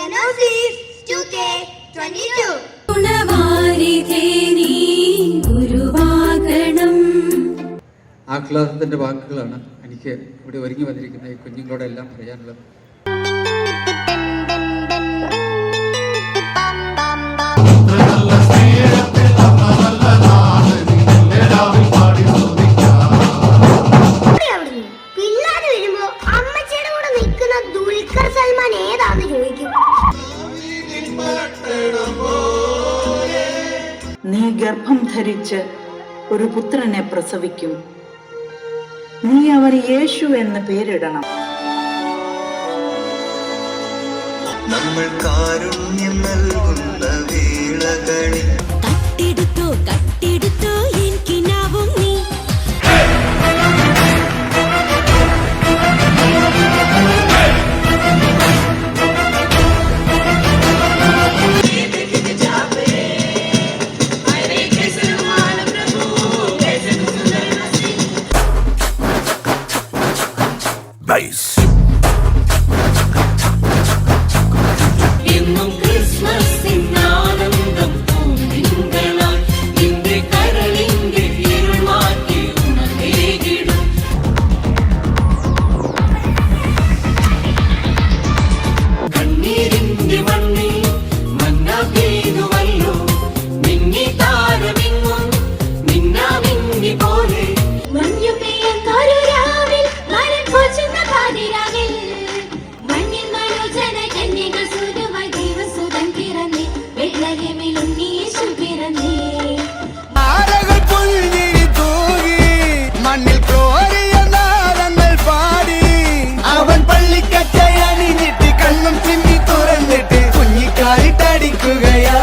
Kenosis 2K22. ആഹ്ലാദത്തിൻ്റെ വാക്കുകളാണ് എനിക്ക് ഇവിടെ ഒരുങ്ങി വന്നിരിക്കുന്ന ഈ കുഞ്ഞുങ്ങളോടെല്ലാം പറയാനുള്ളത്. പിള്ളേര് വരുമ്പോ അമ്മച്ചിയുടെ കൂടെ നിൽക്കുന്ന ദുൽഖർ സൽമാൻ ഏതാന്ന് ചോദിക്കും. നീ ഗർഭം ധരിച്ച് ഒരു പുത്രനെ പ്രസവിക്കും. നീ അവന് യേശു എന്ന് പേരിടണം. നമ്മൾ കാരുണ്യം നൽകുന്ന വേളകളിൽ കട്ടെടുത്തോ കട്ടെടുത്തോ എനിക്കിനാവും നീ. എന്നും ക്രിസ്മസിൻ ആനന്ദം പൂന്തിങ്കളായി നിന്റെ കരളിന്റെ ഇരുൾ മാറ്റി ഉണർന്നേകിടും. കണ്ണീരിന്റെ മണ്ണിൽ മന്ന പെയ്തുവല്ലോ മിന്നി താരമിങ്ങും മിന്നാ മിന്നി പോലെ. മഞ്ഞു പെയ്യാൻ കരുരാവിൽ മരം കൊച്ചുന്ന പാതിരാവിൽ മണ്ണിൽ മനോജന കന്യക സുരമായി ദൈവസുതൻ പിറന്നേ ബെത്ലഹേമിൽ ഉണ്ണിയേശു പിറന്നേ. ആരകൾ പുൽഞ്ഞി തൂകി മണ്ണിൽ കോരിയ നാളങ്ങൾ പാടി അവൻ പള്ളിക്കച്ചയണിഞ്ഞിട്ട് കണ്ണും ചിമ്മി തുറന്നിട്ട് കുഞ്ഞിക്കാലിട്ടടിക്കുകയാ.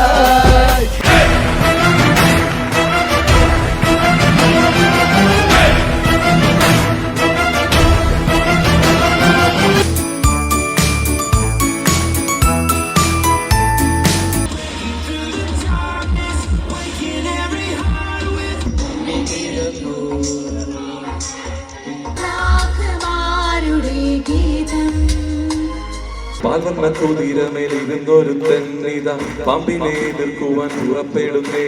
തീരമേലിരുന്നൊരുത്തന്നിത പാമ്പിനെ എതിർക്കുവാൻ ഉറപ്പെടുന്നേ.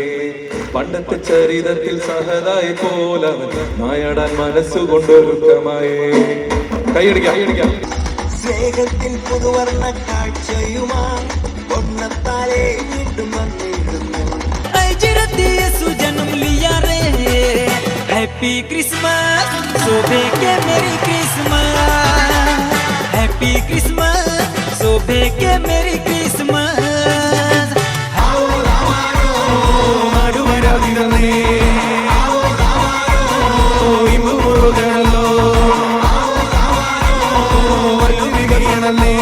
പണ്ടത്തെ ചരിതത്തിൽ സഹതായ പോലവൻ നായാടാൻ മനസ്സുകൊണ്ടൊരുക്കമായേ. കൈയടിക്കാം. സ്നേഹത്തിൽ പുതുവർണ്ണ കാഴ്ചയുമാ ഒന്നത്താലേ വീണ്ടും വന്നിരുന്നു. हैप्पी क्रिसमस शोभे के मेरी क्रिसमस. हैप्पी क्रिसमस शोभे के मेरी क्रिसमस. മടുവരാതിരനേ ഇമ്പുമുറുകണല്ലോ വല്ലുവികരണേ.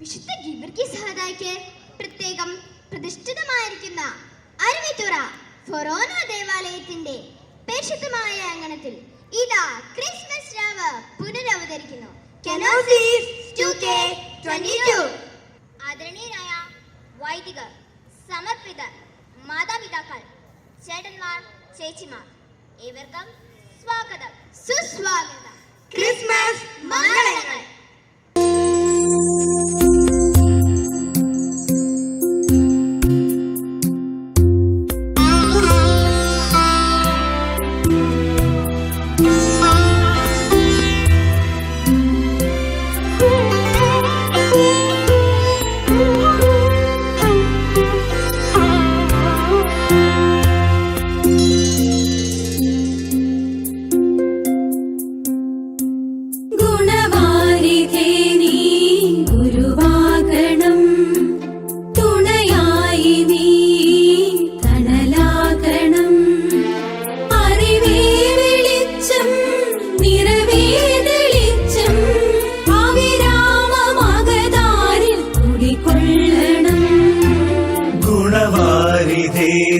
വിശുദ്ധ ഗീവർഗീസ് സഹോദരയ്ക്ക് പ്രത്യേകം പ്രതിഷ്ഠിതമായിരിക്കുന്ന അരുവിത്തുറ ഫൊറോന ദേവാലയത്തിന്റെ പരിശുദ്ധമായ അങ്കണത്തിൽ ഇതാ ക്രിസ്മസ് രാവ് പുനരവതരിക്കുന്നു. Kenosis 2K22. ആദരണീയരായ വൈദികർ, സമർപ്പിതർ, മാതാപിതാക്കൾ, ചേട്ടന്മാർ, ചേച്ചിമാർ, ഏവർക്കും സ്വാഗതം, സുസ്വാഗതം. ക്രിസ്മസ് മംഗളങ്ങൾ.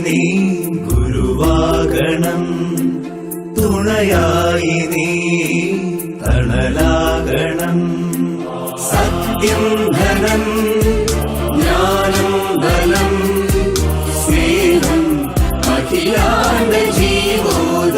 നീ ഗുരുവാകണം, തുണയായി നീ തണലാകണം. സത്യം ധനം ജ്ഞാനം ബലം സ്നേഹം അഖിലാണ്ട ജീവോദ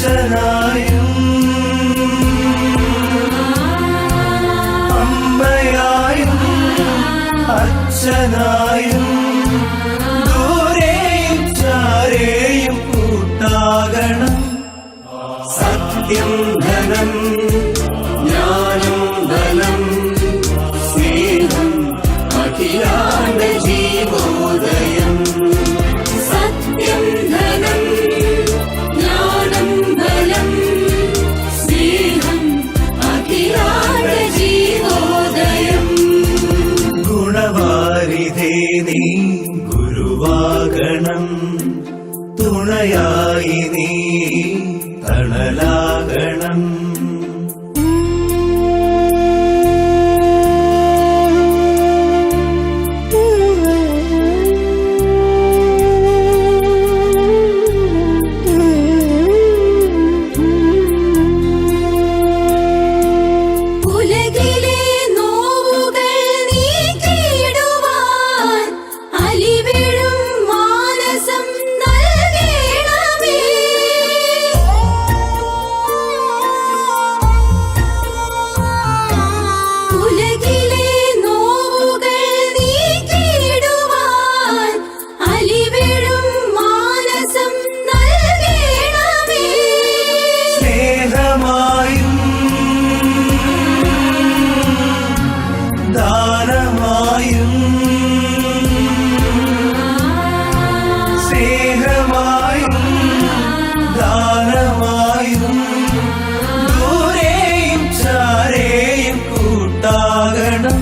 അച്ഛനായും അമ്മയായും അച്ഛനായും ദൂരെയും ചാരെയും കൂട്ടാകണം. സത്യം ധനം ജ്ഞാനം ബലം സ്നേഹം അഖിലാണ്ട ജീവോദയം. സത്യം ധനം ജ്ഞാനം ബലം സ്നേഹം അഖിലാണ്ട ജീവോദയം. ഗുണവാരിധേ നീ ഗുരുവാകണം, തുണയായി നീ തണലാകണം. ഉലകിലെ നോവുകൾ നീക്കിയിടുവാൻ അലിവിടും മാനസം നൽകണമേ. ഉലകിലെ നോവുകൾ നീക്കിയിടുവാൻ അലിവിടും മാനസം നൽകണമേ. സ്നേഹമായും ദാനമായും സ്നേഹമായും ദാനമായും ദൂരെയും ചാരെയും കൂട്ടാകണം.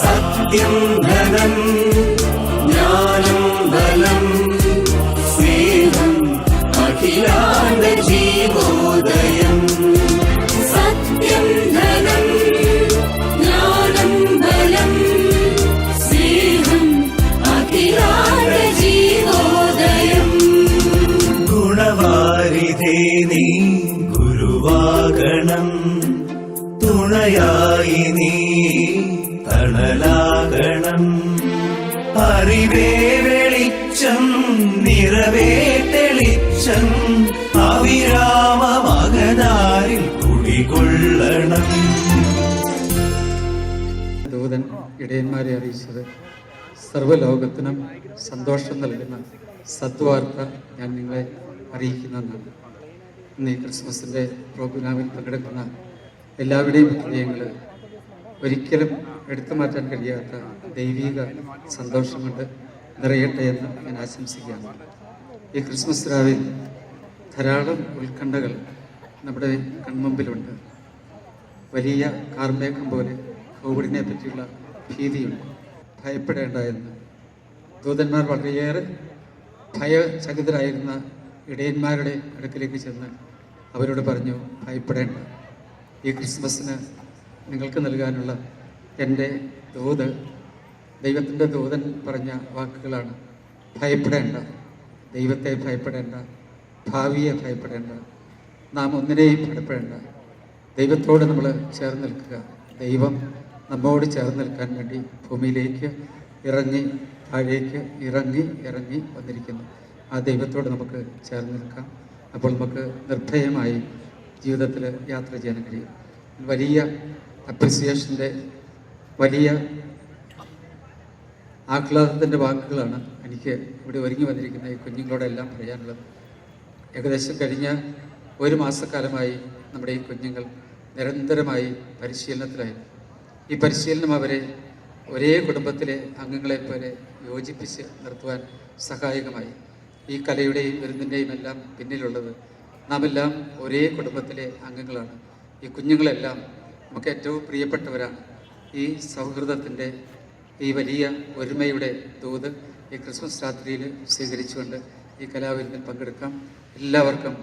സത്യം ധനം ജ്ഞാനം ബലം സ്നേഹം അഖിലാണ്ട ജീവോദയം. സത്യം ധനം ജ്ഞാനം ബലം സ്നേഹം അഖിലാണ്ട ജീവോദയം. ഗുണവാരിധേ നീ ഗുരുവാകണം, തുണയായി നീ തണലാകണം. അറിവേ വെളിച്ചം നിറവേ തെളിച്ചം അവിരാമമകതാരിൽ കുടികൊള്ളണം. ദൂതൻ ഇടയന്മാരെ അറിയിച്ചത് സർവ്വലോകത്തിനും സന്തോഷം നൽകുന്ന സദ്വാർത്ത ഞാൻ നിങ്ങളെ അറിയിക്കുന്നതെന്നാണ്. ഇന്ന് ഈ ക്രിസ്മസിൻ്റെ പ്രോഗ്രാമിൽ പങ്കെടുക്കുന്ന എല്ലാവരുടെയും ഹൃദയങ്ങൾ ഒരിക്കലും എടുത്തു മാറ്റാൻ കഴിയാത്ത ദൈവിക സന്തോഷം കൊണ്ട് നിറയട്ടെ എന്ന് ഞാൻ ആശംസിക്കുകയാണ്. ഈ ക്രിസ്മസ് രാവിൽ ധാരാളം ഉത്കണ്ഠകൾ നമ്മുടെ കൺമുമ്പിലുണ്ട്. വലിയ കാർമേഘം പോലെ കോവിഡിനെ പറ്റിയുള്ള ഭീതിയുണ്ട്. ഭയപ്പെടേണ്ട എന്ന് ദൂതന്മാർ വളരെയേറെ ഭയചകിതരായിരുന്ന ഇടയന്മാരുടെ അടുക്കിലേക്ക് ചെന്ന് അവരോട് പറഞ്ഞു, ഭയപ്പെടേണ്ട. ഈ ക്രിസ്മസിന് നിങ്ങൾക്ക് നൽകാനുള്ള എൻ്റെ ദൂത് ദൈവത്തിൻ്റെ ദൂതൻ പറഞ്ഞ വാക്കുകളാണ്. ഭയപ്പെടേണ്ട, ദൈവത്തെ ഭയപ്പെടേണ്ട, ഭാവിയെ ഭയപ്പെടേണ്ട, നാം ഒന്നിനെയും ഭയപ്പെടേണ്ട. ദൈവത്തോട് നമ്മൾ ചേർന്ന് നിൽക്കുക. ദൈവം നമ്മോട് ചേർന്ന് നിൽക്കാൻ വേണ്ടി ഭൂമിയിലേക്ക് ഇറങ്ങി താഴേക്ക് ഇറങ്ങി വന്നിരിക്കുന്നു. ആ ദൈവത്തോട് നമുക്ക് ചേർന്ന് നിൽക്കാം. അപ്പോൾ നമുക്ക് നിർഭയമായി ജീവിതത്തിൽ യാത്ര ചെയ്യാൻ കഴിയും. വലിയ അപ്രിസിയേഷൻ്റെ, വലിയ ആഹ്ലാദത്തിൻ്റെ വാക്കുകളാണ് എനിക്ക് ഇവിടെ ഒരുങ്ങി വന്നിരിക്കുന്ന ഈ കുഞ്ഞുങ്ങളോടെല്ലാം പറയാനുള്ളത്. ഏകദേശം കഴിഞ്ഞ ഒരു മാസക്കാലമായി നമ്മുടെ ഈ കുഞ്ഞുങ്ങൾ നിരന്തരമായി പരിശീലനത്തിലായിരുന്നു. ഈ പരിശീലനം അവരെ ഒരേ കുടുംബത്തിലെ അംഗങ്ങളെപ്പോലെ യോജിപ്പിച്ച് നിർത്തുവാൻ സഹായകമായി. ഈ കലയുടെയും വിരുന്നിൻ്റെയും എല്ലാം പിന്നിലുള്ളത് നാം എല്ലാം ഒരേ കുടുംബത്തിലെ അംഗങ്ങളാണ്. ഈ കുഞ്ഞുങ്ങളെല്ലാം നമുക്ക് ഏറ്റവും പ്രിയപ്പെട്ടവരാണ്. ഈ സൗഹൃദത്തിൻ്റെ, ഈ വലിയ ഒരുമയുടെ ദൂത് ഈ ക്രിസ്മസ് രാത്രിയിൽ സ്വീകരിച്ചുകൊണ്ട് ഈ കലാവിരുന്നിൽ പങ്കെടുക്കാം. എല്ലാവർക്കും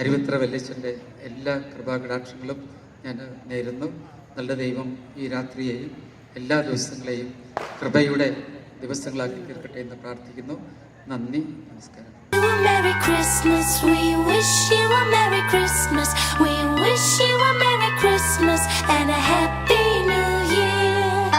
അരുവിത്ര വല്യച്ഛൻ്റെ എല്ലാ കൃപാകടാക്ഷങ്ങളും ഞാൻ നേരുന്നു. നല്ല ദൈവം ഈ രാത്രിയെയും എല്ലാ ദിവസങ്ങളെയും കൃപയുടെ ദിവസങ്ങളാക്കി തീർക്കട്ടെ എന്ന് പ്രാർത്ഥിക്കുന്നു. നന്ദി, നമസ്കാരം. Merry Christmas, we wish you a Merry Christmas. We wish you a Merry Christmas and a Happy New Year.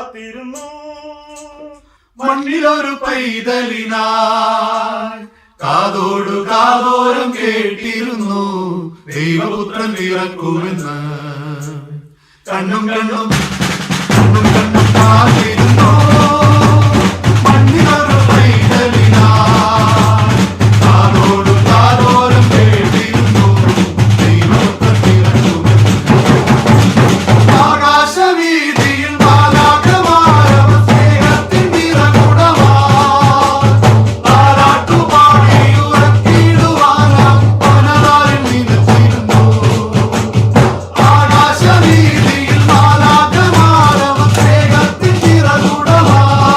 കാത്തിരുന്നു മണ്ണിലൊരു പൈതലിനായി കാതോടു കാതോരം കേട്ടിരുന്നു ദൈവപുത്രൻ പിറക്കുമെന്ന് കണ്ണും കണ്ണും കണ്ണും കണ്ണും കാത്തിരുന്നു മണ്ണിലൊരു പൈതലിനായി കാതോടു കാതോരം കേട്ടിരുന്നു ദൈവപുത്രൻ പിറക്കുമെന്ന് ആകാശവീതിയിൽ മാലാഖമാരവർ സ്നേഹത്തിൻ നിറകുടമായി താരാട്ടുപാടി ഉറക്കിടുവാനായി പനതാരിൽ നിലച്ചിരുന്നു. ആകാശവീതിയിൽ മാലാഖമാരവർ സ്നേഹത്തിൻ നിറകുടമായി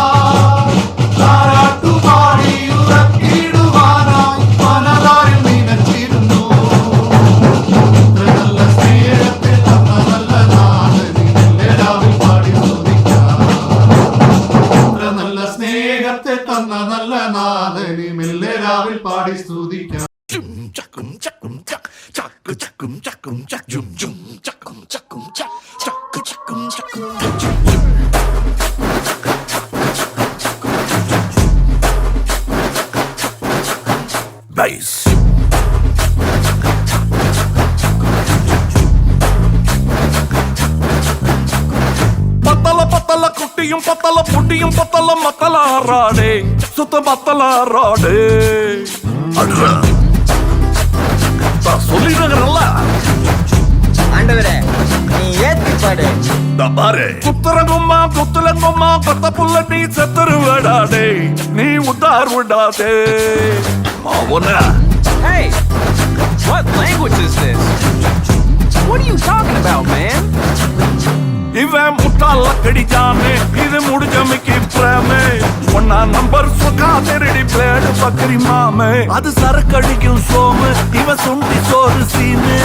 താരാട്ടുപാടി ഉറക്കിടുവാനായി പനതാരിൽ നിലച്ചിരുന്നു. നല്ല സ്നേഹത്തെ തന്ന നല്ല നാഥനിൽ പാടി സ്തുതിക്കാം. നല്ല സ്നേഹത്തെ തന്ന നല്ല നാഥനി മെല്ലെ രാവിൽ പാടി സ്തുതിക്കാം. പത്തല പത്തല കുട്ടിയും പത്തല പുട്ടിയും പത്തല മത്തലാറാടേ സുത്ത മത്തലാറാടേ சொல்லிடுறல ஆண்டவரே நீ ஏத்தி பாடு பாரு குத்துறங்கும்மா குத்துலங்கும்மா பத்த புள்ள நீ செத்துருவடாடே நீ உத்தார் விடாதே மாவன Hey, what language is this? What are you talking about, man? இவன் முட்டாள கடிச்சானே இது முடிஞ்சமைக்கு பிரேமே ஒன்னா நம்பர் சுகா திருடி பிளேடு பக்கரி மாமே அது சரக்கடிக்கும் சோமு இவன் சுண்டி சோறு சீனு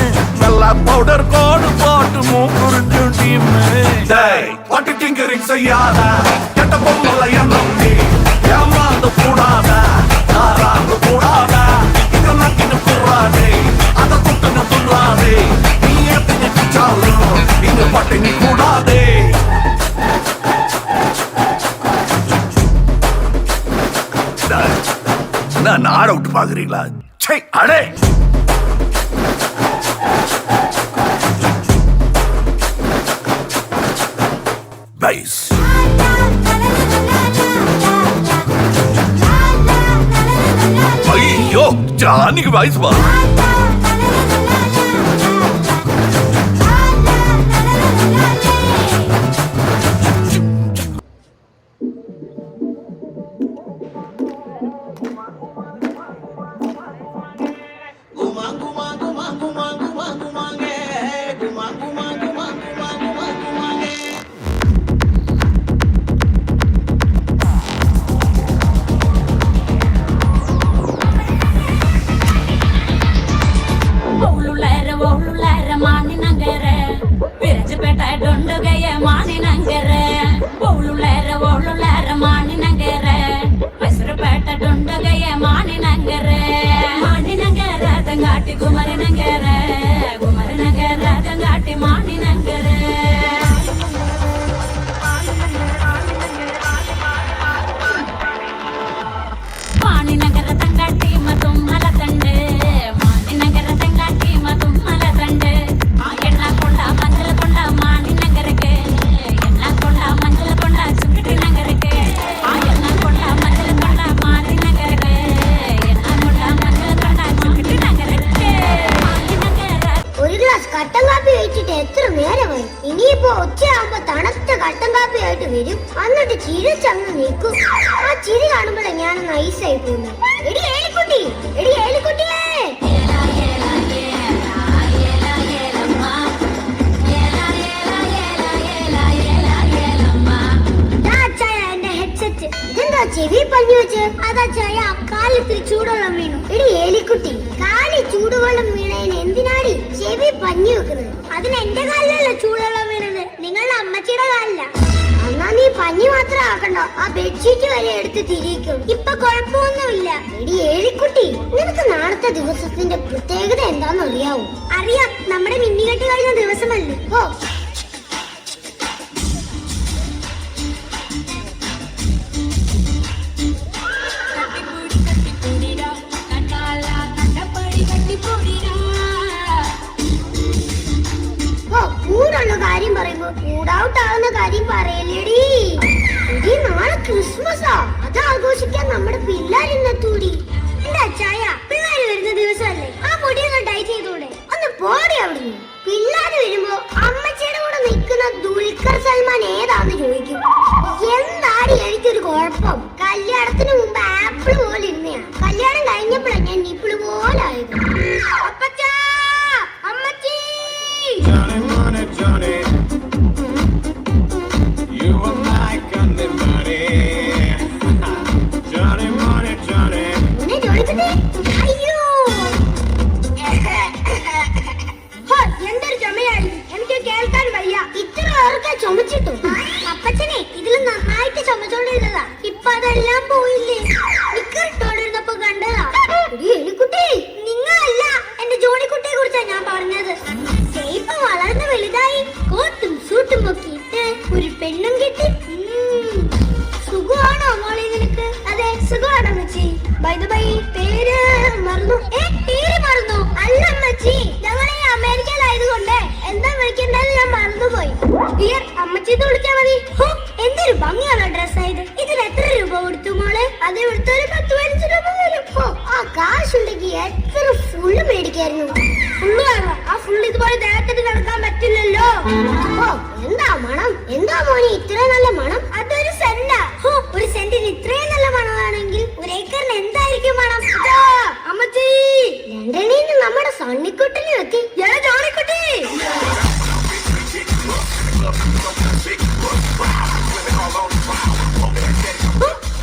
நல்லா பவுடர் கோடு போட்டு மூக்குறிஞ்சு டீமு டேய் பட்டு டிங்கரிங் செய்யாத கெட்ட பொம்மலை நம்பி ஏமாந்து கூடாத யாராந்து கூடாத இத நக்கிட்டு கூடாதே அத குட்டுன்னு துள்ளாதே நீ ஏத்திட்டு பிச்சாலும் இங்க பட்டினி கூடாதே நான் ஆட விட்டு பாக்குறீங்களா சே அடே பைஸ் ஐயோ ஜானிக்கு வயசு வா കട്ടൻ കാപ്പി കഴിച്ചിട്ട് എത്ര നേരമായി? ഇനിയിപ്പോ ഉച്ചയാകുമ്പോ തണുത്ത കട്ടൻ കാപ്പി ആയിട്ട് വരും. എന്നിട്ട് ചിരിച്ചങ്ങ് നിൽക്കും. ആ ചിരി കാണുമ്പോഴേ ഞാൻ നൈസായി പോകുന്നു. എടി ഏലിക്കുട്ടി, എടി ഏലിക്കുട്ടിയേ, എന്റെ ഹെഡ്സെറ്റ് ഇതെന്താ ചെവി പഞ്ഞു വെച്ച്? അതാ ചായ കാലത്തിൽ ചൂടുവെള്ളം വീണു. എടി ഏലിക്കുട്ടി, കാലിൽ ചൂടുവെള്ളം വീണതിന് എന്തിനാടി ചെവി പഞ്ഞു വെക്കുന്നത്? അതിന് എന്റെ കാലിലല്ല ചൂടുവെള്ളം വീണത്, നിങ്ങളുടെ അമ്മച്ചിയുടെ കാലില. എന്നാ നീ പഞ്ഞി മാത്രം ആക്കണ്ട, ആ ബെഡ്ഷീറ്റ് വരെ എടുത്ത് തിരിക്കും. ഇപ്പൊ കുഴപ്പമൊന്നുമില്ല. എടി ഏലിക്കുട്ടി, നിനക്ക് നാളത്തെ ദിവസത്തിന്റെ പ്രത്യേകത എന്താന്ന് അറിയാവോ? അറിയാം, നമ്മുടെ മിന്നികെട്ട് കഴിഞ്ഞ ദിവസമല്ലേ. ഓ കാര്യം പറയുമ്പോ മൂഡൌട്ട് ആവുന്ന കാര്യം പറയല്ലേടി. എടി നാളെ ക്രിസ്മസാ, അത് ആഘോഷിക്കാൻ നമ്മുടെ പിള്ളേരിന്നെത്തൂടി. എന്റെ അച്ചായ, പിള്ളേര് വരുന്ന ദിവസമല്ലേ, ആ മുടിയൊന്ന് ഡൈ ചെയ്തൂടെ? ഒന്ന് പോടി അവിടുന്ന്. പിള്ളേര് വരുമ്പോ അമ്മച്ചിയുടെ കൂടെ നിൽക്കുന്ന ദുൽഖർ സൽമാൻ ഏതാന്ന് ചോദിക്കും. എന്താടി എനിക്കൊരു കുഴപ്പം? കല്യാണത്തിന് മുമ്പ് ആപ്പിള് പോലെ ഇരുന്നയാ, കല്യാണം കഴിഞ്ഞപ്പോഴാണ് ഞാൻ നിപ്പിള് പോലെ ആയത്. അപ്പച്ചാ, അമ്മച്ചി. Johnny, money, Johnny. You are my candy money. Johnny, money, Johnny. എന്നെ ചോദിക്കട്ടെ? അയ്യോ, എന്തൊരു ചുമയായിരുന്നു, എനിക്ക് കേൾക്കാൻ വയ്യ. ഇത്ര പേർക്ക് ചുമച്ചിട്ടു. അപ്പച്ചനെ ഇതിൽ നന്നായിട്ട് ചുമച്ചോണ്ടിരുന്നതാ, ഇപ്പൊ അതെല്ലാം പോയില്ലേ. നിക്കറിട്ടോണ്ടിരുന്നപ്പോ കണ്ടതാ. എലിക്കുട്ടി, നിങ്ങളല്ല, എന്റെ ജോണിക്കുട്ടിയെ കുറിച്ചാ ഞാൻ പറഞ്ഞത്. ഇപ്പൊ വളർന്ന് വലുതായി കോട്ടും സൂട്ടും ഒക്കെ ഇട്ട് ഒരു പെണ്ണും കിട്ടി. സുഖമാണോ മോളെ നിനക്ക്? അതെ, സുഖമാണോ അമ്മച്ചി? ബൈ ദ ബൈ, പേര് മറന്നു. പേര് മറന്നു? അല്ല അമ്മച്ചി, ഞങ്ങളെ അമേരിക്കയിലായതുകൊണ്ട് എന്താ വിളിക്കണ്ടെന്ന് ഞാൻ മറന്നുപോയി. ഡിയർ അമ്മച്ചി എന്ന് വിളിച്ചാ മതി. എന്തൊരു ഭംഗിയുള്ള ഡ്രസ്സായത്. ഇതിന് എത്ര രൂപ കൊടുത്തു മോളെ? അത് ഇവിടുത്തെ ഒരു 10-15 രൂപ വരും. ആ കാശുണ്ടെങ്കിൽ എത്ര ഫുള്ള് മേടിക്കായിരുന്നു. ഫുള്ള് വേണം. ആ ഫുള്ള് ഇതുപോലെ ദേഹത്തിന് നടക്കാൻ പറ്റില്ലല്ലോ. എന്താ മണം? എന്താ മോനെ ഇത്ര നല്ല മണം? അതൊരു സെന്റാ. ഒരു സെന്റിന് ഇത്രയും നല്ല മണമാണെങ്കിൽ ഒരു ഏക്കറിന് എന്തായിരിക്കും മണം? അമ്മച്ചി, ലണ്ടനിൽ നിന്ന് നമ്മുടെ സണ്ണിക്കുട്ടിനെ എത്തി. ജോണിക്കുട്ടി,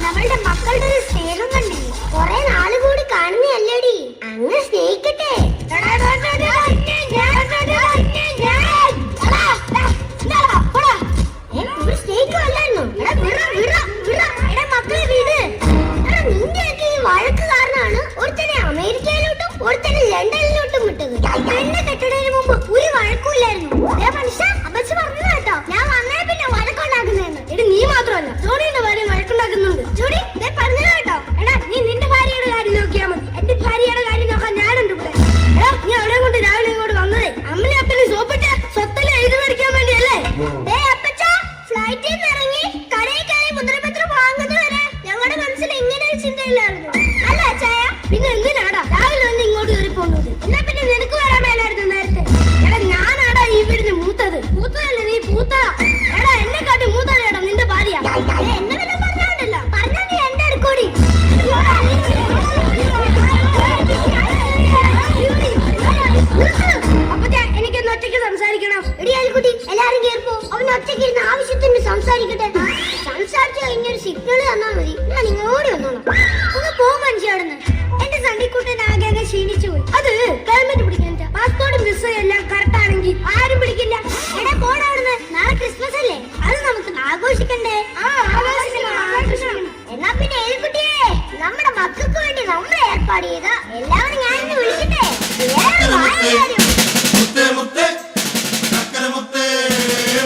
നമ്മളുടെ മക്കളുടെ ഒരു സ്നേഹം കണ്ടില്ലേ? കുറെ നാള് കൂടി കാണുന്നല്ലേടി, അങ്ങ് സ്നേഹിക്കട്ടെ. സ്നേഹിക്കുമല്ലായിരുന്നു. മക്കളെ വീട് നിന്റെയൊക്കെ ഈ വഴക്ക് കാരണമാണ് ഒരുത്തനെ അമേരിക്കയിലോട്ടും ഒരുത്തനെ ലണ്ടനിലോട്ടും വിട്ടത്. എന്നെ കെട്ടുന്നതിന് മുമ്പ് ഒരു വഴക്കുമില്ലായിരുന്നു. മനുഷ്യ അമ്മച്ചി പറഞ്ഞു കേട്ടോ, ഞാൻ വന്നേ പിന്നെ വഴക്കുണ്ടാക്കുന്നതെന്ന്. എടി നീ മാത്രമല്ല, ജോണിയുടെ ഭാര്യ വഴക്കുണ്ടാക്കുന്നുണ്ട്. ജോണി പറഞ്ഞു കേട്ടോ. എടാ, നീ നിന്റെ ഭാര്യയുടെ കാര്യം നോക്കിയാൽ മതി, എന്റെ ഭാര്യയുടെ കാര്യം നോക്കാൻ ഞാനുണ്ട് ഇവിടെ. എടാ, നീ അവിടെ കൊണ്ട് രാവിലെ ഇങ്ങോട്ട് വന്നതേ അമ്മനെ അപ്പനെ സോപ്പിട്ട് സ്വത്തല് എഴുതി മേടിക്കാൻ വേണ്ടിയല്ലേ? ഫ്ലൈറ്റിൽ നിന്ന് ഇറങ്ങി കടയിൽ കയറി മുദ്രപത്രം വാങ്ങുന്നത് വരെ ഞങ്ങളുടെ മനസ്സിൽ ഇങ്ങനെ ഒരു ചിന്തയില്ലായിരുന്നു. അല്ല അച്ചായ, പിന്നെ എന്തിനാടാ രാവിലെ വന്ന് ഇങ്ങോട്ട് കയറി പോകുന്നത്? എന്നാ പിന്നെ നിനക്ക് വരാൻ മേലായിരുന്നു നേരത്തെ. എടാ, ഞാനാടാ ഈ വീടിന് മൂത്തത്. മൂത്തതല്ലേ നീ, പൂത്തതാ. എടാ, എന്നെ കാട്ടി മൂത്തതേടാ നിന്റെ ഭാര്യ. എന്നെ വല്ല പറഞ്ഞോണ്ടല്ല, പറഞ്ഞാ നീ എന്റെ അടുക്കൂടി. എനിക്കൊന്ന് ഒറ്റയ്ക്ക് സംസാരിക്കണം. എടി അൽക്കുട്ടി, എല്ലാരും കേൾപ്പോ. അവൻ ഒറ്റയ്ക്ക് ഇരുന്ന് ആവശ്യത്തിന് സംസാരിക്കട്ടെ. സംസാരിച്ചു കഴിഞ്ഞൊരു സിഗ്നൽ തന്നാ മതി, ഞാൻ ഇങ്ങോട്ട് വന്നോളാം. ഒന്ന് പോ മനുഷ്യവിടുന്ന്. എന്റെ സണ്ടിക്കുട്ടൻ ആകെ ക്ഷീണിച്ചു പോയി. അത് പെർമിറ്റ് പിടിക്കാൻ പാസ്പോർട്ടും വിസയും എല്ലാം കറക്റ്റ് ആണെങ്കിൽ ആരും പിടിക്കില്ല. എടാ, പോടാ അവിടുന്ന്. നാളെ ക്രിസ്മസ് അല്ലേ, അത് നമുക്ക് ആഘോഷിക്കണ്ടേ? എന്നാ പിന്നെ എലിക്കുട്ടിയെ, നമ്മുടെ മക്കൾക്ക് വേണ്ടി നമ്മൾ ഏർപ്പാട് ചെയ്ത എല്ലാവരും ഞാനിന്ന് വിളിക്കട്ടെ. മുത്തേ മുത്തേ ചക്കര മുത്തേ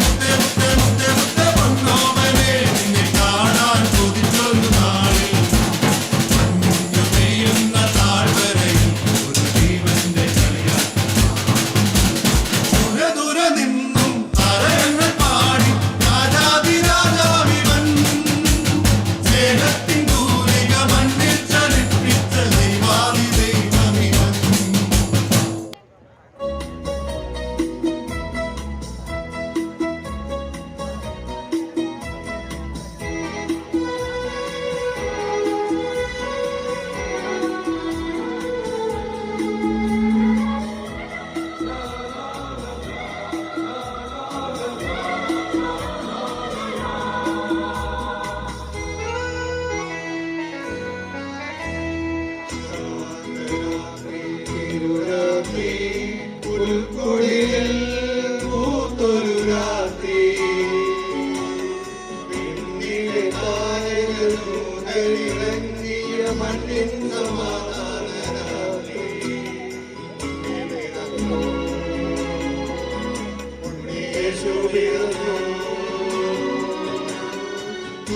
മുത്തേ മുത്തേ മുത്തേ മുത്തേ വന്നോമനെ നിന്നെ കാണാൻ കൊതിച്ചൊരു നാളിൽ പെയ്യുന്ന താഴ്വരയിൽ ഒരു ജീവന്റെ കളിയാട്ടം. ദൂരെ ദൂരെ നിന്നും താരങ്ങൾ പാടി രാജാതിരാജാവിവൻ സ്നേഹത്തിൻ തൂലിക മണ്ണിൽ ചലിപ്പിച്ച ദൈവാദി ദൈവമിവൻ.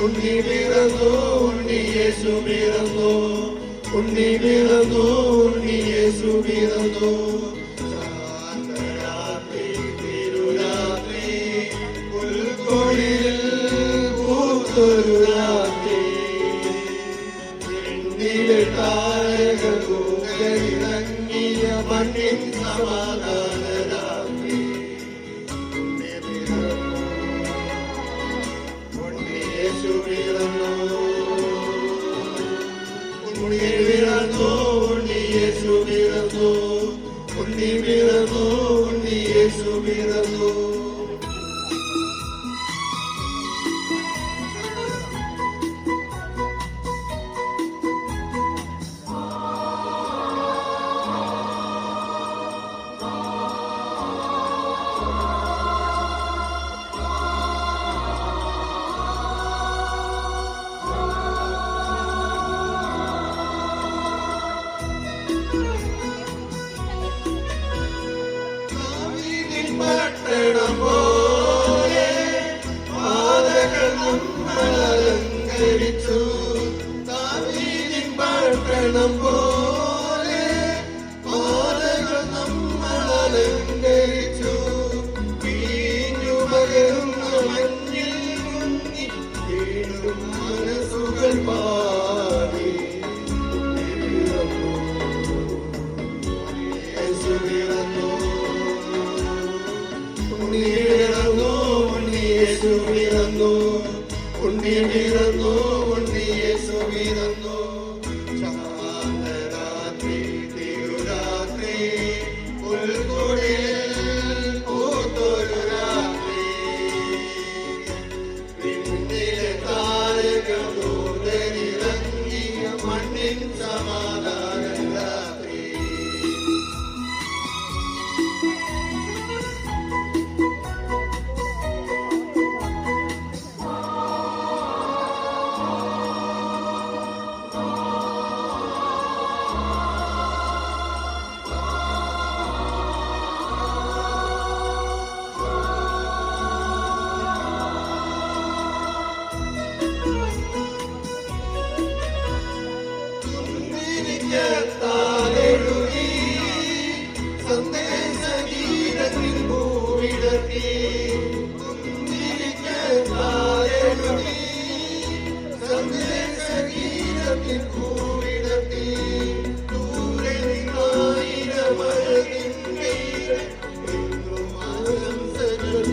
ഉണ്ണി പിറന്നു ഉണ്ണി യേശു പിറന്നു ഉണ്ണി പിറന്നു ഉണ്ണി യേശു പിറന്നു ശാന്തരാത്രി തിരുരാത്രി മണ്ണിൻ സമാധാന രാത്രി ഉണ്ണിയേശു പിറന്നു ഉണ്ണി പിറന്നു ഉണ്ണിയേശു പിറന്നു ഉണ്ണി പിറന്നു ഉണ്ണിയേശു പിറന്നു പട്ടണം പോലെ പാതകൾ നമ്മളലങ്കരിച്ചു ദാവീദിൻ പട്ടണം പോലെ പാതകൾ നമ്മളലങ്കരിച്ചു വീഞ്ഞു പകരുന്ന മഞ്ഞിൽ മുങ്ങി വീണ്ടും മനസ്സുകൾ പാടി യേശു പിറന്നു ഉണ്ണി പിറന്നു ഉണ്ണിയേശു പിറന്നു ഉണ്ണി പിറന്നു ഉണ്ണിയേശു പിറന്നു ചാന്ദ്രരാത്രി തിരുരാത്രി പുൽക്കൊടിയിൽ പൂത്തൊരു രാത്രി വിണ്ണിലെ താരകദൂതനിറങ്ങിയ മണ്ണിൻ സമാധാന രാത്രി താലെഴുതി സന്ദേശഗീതത്തിൽ പൂവിടത്തി താലെഴുതി സന്ദേശഗീതത്തിൽ പൂവിടത്തി ദൂരെ നിന്നായിരമഴകിൻ കൈകൾ എന്നും ആശംസകൾ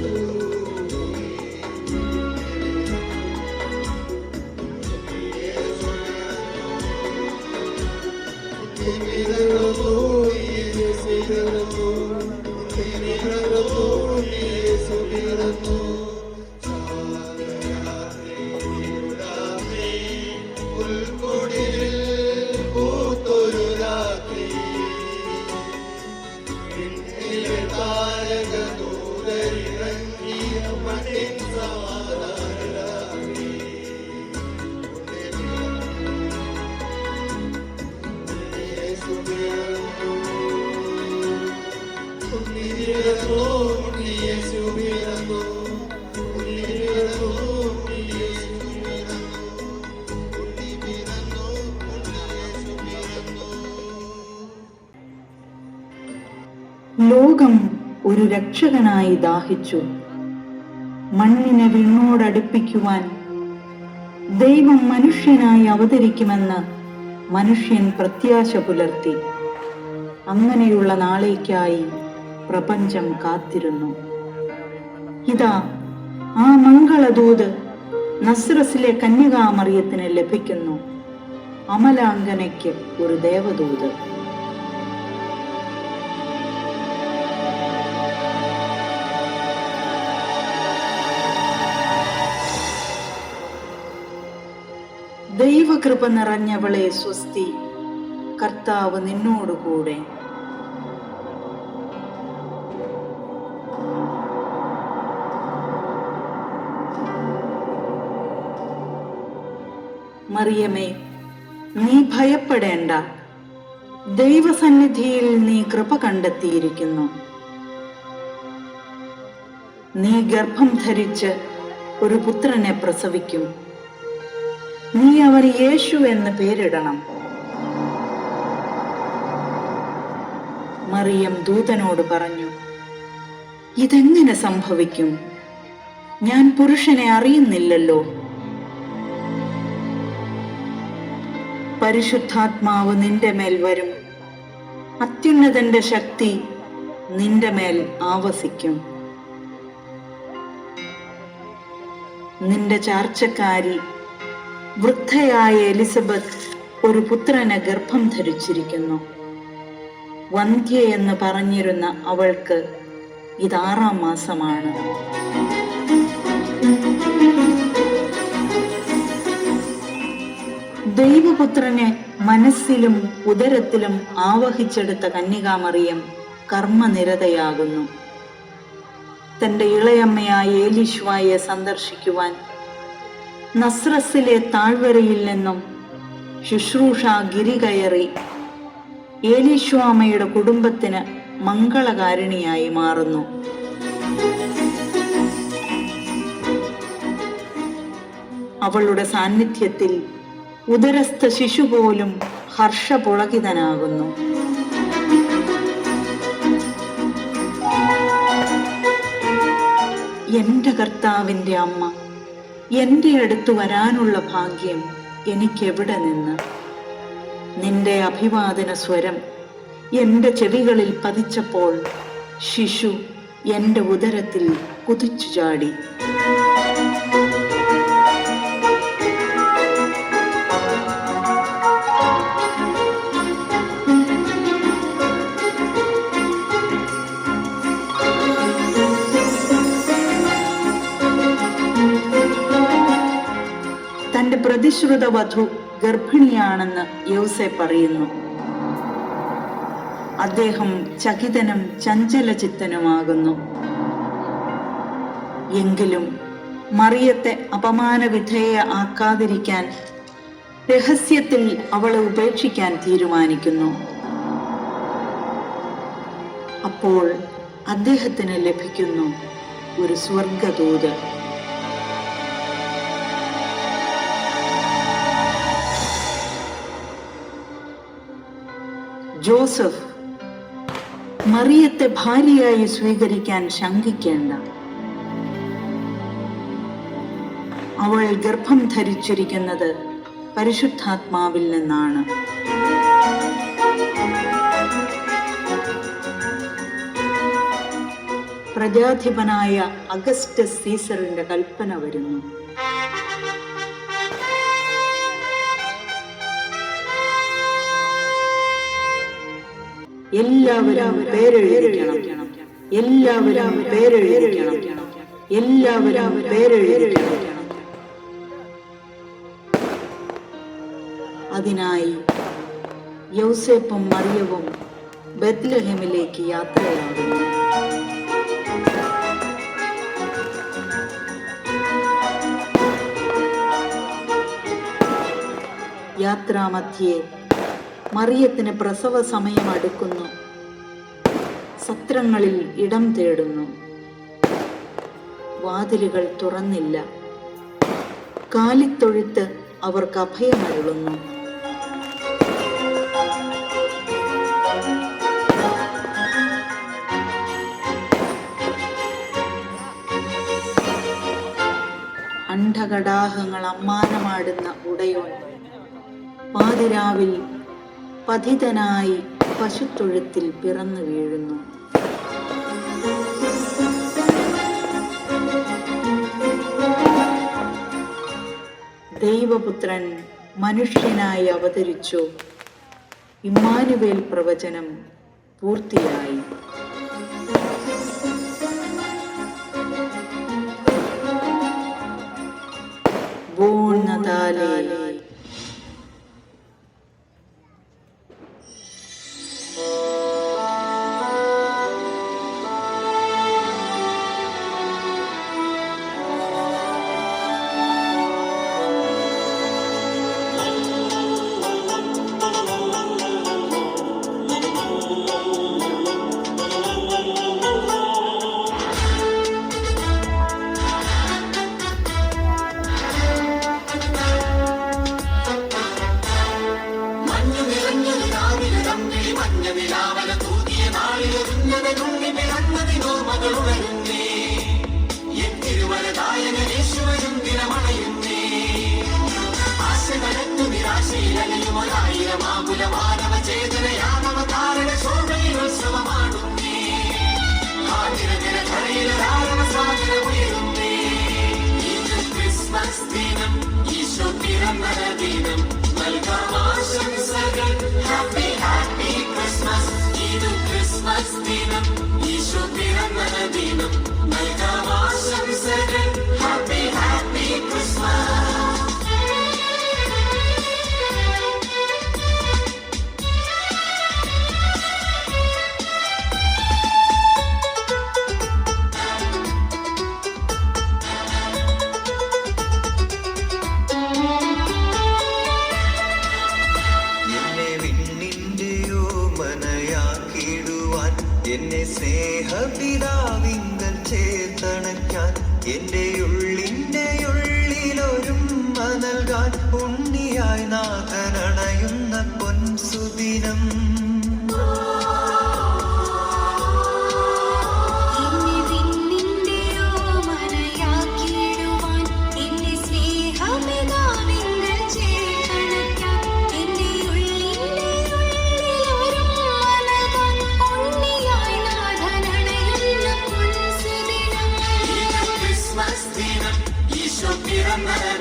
ലോകം ഒരു രക്ഷകനായി ദാഹിച്ചു. മണ്ണിനെ വിണ്ണോടടുപ്പിക്കുവാൻ ദൈവം മനുഷ്യനായി അവതരിക്കുമെന്ന് മനുഷ്യൻ പ്രത്യാശ പുലർത്തി. അങ്ങനെയുള്ള നാളേക്കായി പ്രപഞ്ചം കാത്തിരുന്നു. ഇതാ ആ മംഗളദൂത് നസ്രസിലെ കന്യകാമറിയത്തിന് ലഭിക്കുന്നു. അമലാംഗനയ്ക്ക് ഒരു ദേവദൂത്. ദൈവകൃപ നിറഞ്ഞവളെ സ്വസ്തി, കർത്താവ് നിന്നോടുകൂടെ. മറിയമേ, നീ ഭയപ്പെടേണ്ട. ദൈവസന്നിധിയിൽ നീ കൃപ കണ്ടെത്തിയിരിക്കുന്നു. നീ ഗർഭം ധരിച്ച് ഒരു പുത്രനെ പ്രസവിക്കും. നീ അവന് യേശു എന്ന് പേരിടണം. മറിയം ദൂതനോട് പറഞ്ഞു, ഇതെങ്ങനെ സംഭവിക്കും? ഞാൻ പുരുഷനെ അറിയുന്നില്ലല്ലോ. പരിശുദ്ധാത്മാവ് നിന്റെ മേൽ വരും. അത്യുന്നതനായ അത്യുന്നതന്റെ ശക്തി നിന്റെ മേൽ ആവസിക്കും. നിന്റെ ചാർച്ചക്കാരി വൃദ്ധയായ എലിസബത്ത് ഒരു പുത്രനെ ഗർഭം ധരിച്ചിരിക്കുന്നു. വന്ധ്യ എന്ന് പറഞ്ഞിരുന്ന അവൾക്ക് ഇത് 6-ാം മാസമാണ്. ദൈവപുത്രനെ മനസ്സിലും ഉദരത്തിലും ആവഹിച്ചെടുത്ത കന്യകാമറിയം കർമ്മനിരതയാകുന്നു. തന്റെ ഇളയമ്മയായ ഏലീശ്വായെ സന്ദർശിക്കുവാൻ നസ്രസിലെ താഴ്വരയിൽ നിന്നും ശുശ്രൂഷ ഗിരി കയറി ഏലീശ്വാമയുടെ കുടുംബത്തിന് മംഗളകാരിണിയായി മാറുന്നു. അവളുടെ സാന്നിധ്യത്തിൽ ഉദരസ്ഥ ശിശു പോലും ഹർഷപുളകിതനാകുന്നു. എന്റെ കർത്താവിന്റെ അമ്മ, എന്റെ അടുത്ത് വരാനുള്ള ഭാഗ്യം എനിക്കെവിടെ നിന്ന്? നിന്റെ അഭിവാദന സ്വരം എന്റെ ചെവികളിൽ പതിച്ചപ്പോൾ ശിശു എന്റെ ഉദരത്തിൽ കുതിച്ചു ചാടി. തന്റെ പ്രതിശ്രുത വധു ഗർഭിണിയാണെന്ന് യോസേപ്പ് പറയുന്നു. അദ്ദേഹം ചകിതനും ചഞ്ചലചിത്തനുമാകുന്നു. എങ്കിലും മറിയത്തെ അപമാനവിധേയ ആക്കാതിരിക്കാൻ രഹസ്യത്തിൽ അവളെ ഉപേക്ഷിക്കാൻ തീരുമാനിക്കുന്നു. അപ്പോൾ അദ്ദേഹത്തിന് ലഭിക്കുന്നു ഒരു സ്വർഗദൂത്. ജോസഫ്, മറിയത്തെ ഭാര്യയായി സ്വീകരിക്കാൻ ശങ്കിക്കേണ്ട. അവൾ ഗർഭം ധരിച്ചിരിക്കുന്നത് പരിശുദ്ധാത്മാവിൽ നിന്നാണ്. പ്രജാധിപനായ അഗസ്റ്റസ് സീസറിന്റെ കൽപ്പന വരുന്നു. എല്ലാവരും പേരെഴുതിക്കണം, എല്ലാവരും പേരെഴുതിക്കണം, എല്ലാവരും പേരെഴുതിക്കണം. അതിനായി യൗസേപ്പും മറിയവും ബത്ലഹേമിലേക്ക് യാത്രയാകുന്നു. യാത്രാമധ്യേ മറിയത്തിന് പ്രസവ സമയം അടുക്കുന്നു. സത്രങ്ങളിൽ ഇടം തേടുന്നു. വാതിലുകൾ തുറന്നില്ല. കാലിത്തൊഴുത്ത് അവർക്ക് അഭയമരുളുന്നു. അണ്ഡകടാഹങ്ങൾ അമ്മാനമാടുന്ന ഉടയോൻ പാതിരാവിൽ പതിതനായി പശുത്തൊഴുത്തിൽ പിറന്നു വീഴുന്നു. ദൈവപുത്രൻ മനുഷ്യനായി അവതരിച്ചു. ഇമ്മാനുവേൽ പ്രവചനം പൂർത്തിയായി. ബോൺ നതാലേ. നിരാശയിലും 1000 മാനവ ചേതനയാണവ താരണ ശോഭയിൽ ഇതു ക്രിസ്മസ് ദിനം ഈശോ പിറന്ന ദിനം നൽകാം ആശംസകൾ ഹാപ്പി ഹാപ്പി ക്രിസ്മസ് എന്നെ സ്നേഹപിതാവിങ്കൽ ചേർത്തണയ്ക്കാൻ എന്റെ ഉള്ളിന്റെ ഉള്ളിലൊരുമ്മ നൽകാൻ ഉണ്ണിയായി നാഥനണയുന്ന പൊൻസുദിനം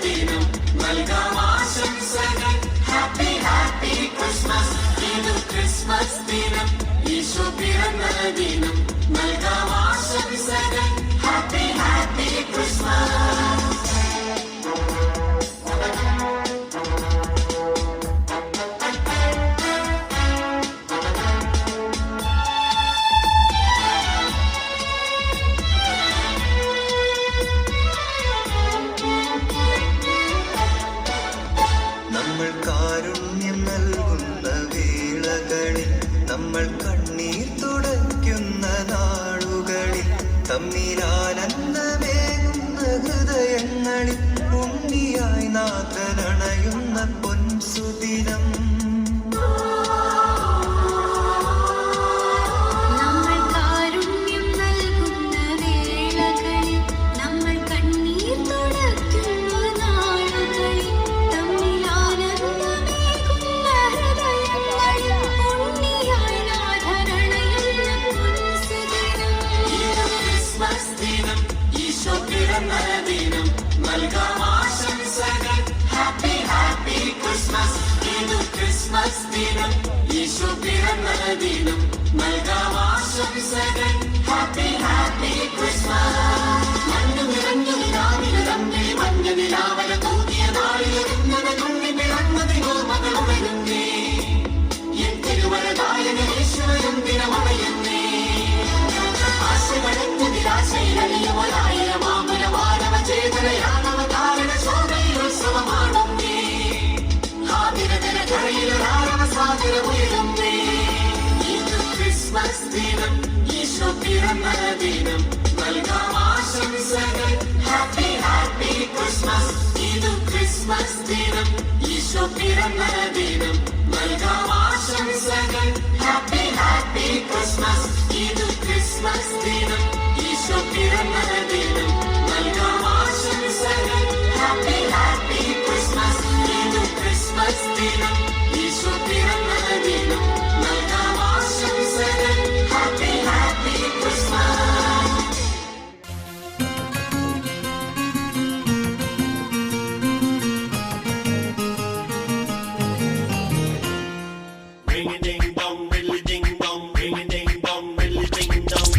ദിനം നൽകാം ആശംസകൾ ഹാപ്പി ഹാപ്പി ക്രിസ്മസ് ഇതു ക്രിസ്മസ് ദിനം ഈശോ പിറന്ന ദിനം നൽകാം ആശംസകൾ ഹാപ്പി ഹാപ്പി ക്രിസ്മസ് നമ്മൾ കാരുണ്യം നൽകുന്ന വേളകളിൽ നമ്മൾ കണ്ണീർ തുടയ്ക്കുന്ന നാളുകളിൽ തമ്മിലാനന്ദമേകുന്ന ഹൃദയങ്ങളിൽ ഉണ്ണിയായി നാഥനണയുന്ന പൊൻസുദിനം ദിനം നൽകാം ആശംസകൾ ഹാപ്പി ഹാപ്പി ക്രിസ്മസ് ഇതു ക്രിസ്മസ് ദിനം ഈശോ പിറന്ന ദിനം നൽകാം ആശംസകൾ ഹാപ്പി ഹാപ്പി ക്രിസ്മസ് മഞ്ഞു നിറഞ്ഞു നിലാവിലെ തമ്മിൽ മഞ്ഞ നിലാവല തൂക്കിയ നാളിലൊരുന്നത് തുള്ളി പിറന്നതിനോ മകളുമരുന്നേ എൻ തിരുവരതായന യേശുവരും ദിനമണയുന്നേ ആശകളെന്ന് നിരാശയിലലിയുമൊരായിരം ചേതനയാണവതാരണ ശോഭയുത്സവമാണുന്നേ ആതിരതര കരയിലൊരാരവ സാഗരമുയരുന്നേ ഇത് ക്രിസ്മസ് ദിനം ഈശോ പിറന്ന ദിനം നൽകാം ആശംസകൾ ഹാപ്പി ഹാപ്പി ക്രിസ്മസ് ഇത് ക്രിസ്മസ് ദിനം ഈശോ പിറന്ന ദിനം നൽകാം ആശംസകൾ ഹാപ്പി ഹാപ്പി ക്രിസ്മസ് ഇത് ക്രിസ്മസ് ദിനം ഈശോ പിറന്ന ദിനം നൽകാം ആശംസകൾ ഹാപ്പി ഹാപ്പി ക്രിസ്മസ് ഇത് ക്രിസ്മസ് ദിനം ഈശോ പിറന്ന ദിനം നൽകാം ആശംസകൾ happy happy Christmas Ring a ding dong, really ding dong, ring a ding dong, really ding dong.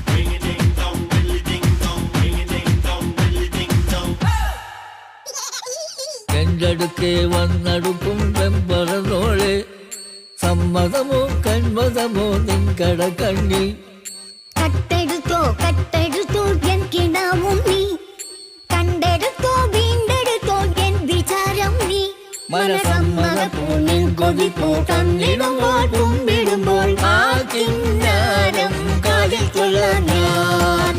Ring a ding dong, really ding dong, ring a ding dong, really ding dong. കണ്ടടുക്കെ വന്നടുക്കും വെമ്പറന്നോളെ സമ്മതമോ കന്മതമോ നിൻകട കണ്ണിൽ കട്ടെടുത്തോ കട്ടെടുത്തോ N കിണവും നീ കണ്ടെടുത്തോ വീണ്ടെടുത്തോ N വിചാരം നീ മനസമ്മത പൂനിൻ കൊതിപ്പോ കണ്ണിടുമ്പോൾ കുമ്പിടുമ്പോൾ ആ കിന്നാരം കാതിൽ കൊള്ളാൻ ഞാൻ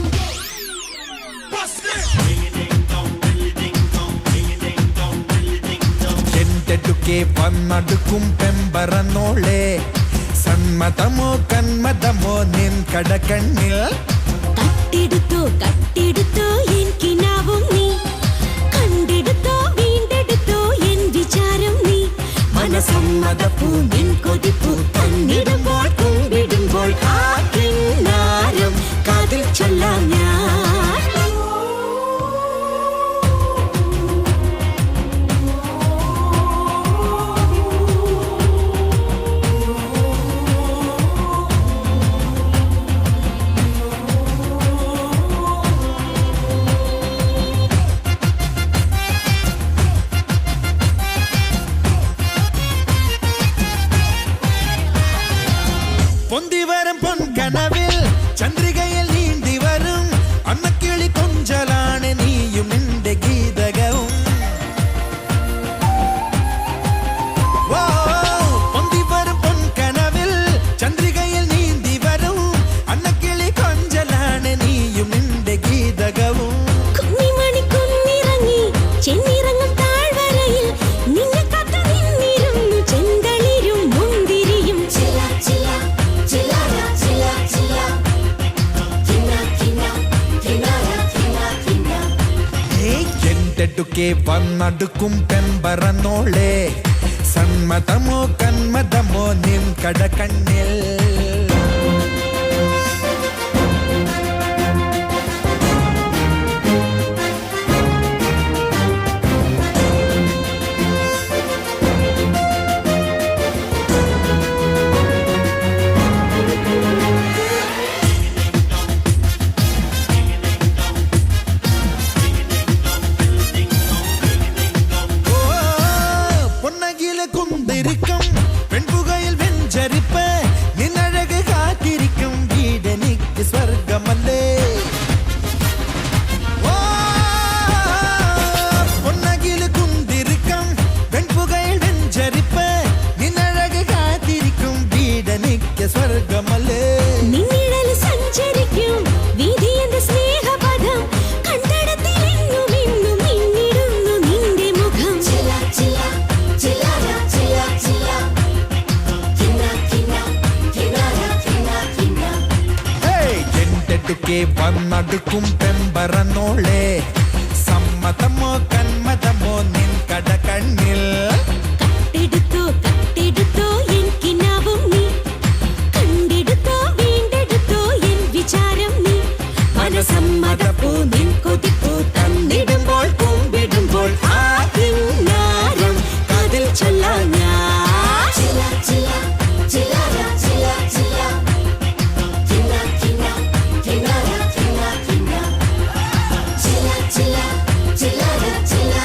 എൻ്റെടുക്കെ വന്നടുക്കും പെമ്പറന്നോളെ സന്മതമോ കന്മതമോ നിൻ കടക്കണ്ണിൽ കട്ടെടുത്തോ കട്ടെടുത്തോ എൻ കിനാവും നീ കണ്ടെടുത്തോ വീണ്ടെടുത്തോ എൻ വിചാരം നീ മനസമ്മത പൂനിൻ കൊതിപ്പൂ തന്നിടുമ്പോൾ കുമ്പിടുമ്പോൾ ആ കിന്നാരം കാതിൽ ചൊല്ലാം ഞാൻ നിന്റെടുക്കെ വന്നടുക്കും പെമ്പറന്നോളെ സമ്മതമോ കന്മതമോ നിൻ കടകണ്ണിൽ വന്നടുക്കും പെമ്പറന്നോളെ സമ്മതമോ കന്മതമോ നിൻ കടകണ്ണിൽ കട്ടെടുത്തോ കട്ടെടുത്തോ എനിക്കിനാവും നീ കണ്ടെടുത്തോ വീണ്ടെടുത്തോ എൻ വിചാരം നീ മനസമ്മതപ്പൂ നിൻ കൊതിപ്പൂ തന്നിടുമ്പോൾ കുമ്പിടുമ്പോൾ ആ കിന്നാരം കാതിൽ ചൊല്ലാൻ ഞാൻ Chilla,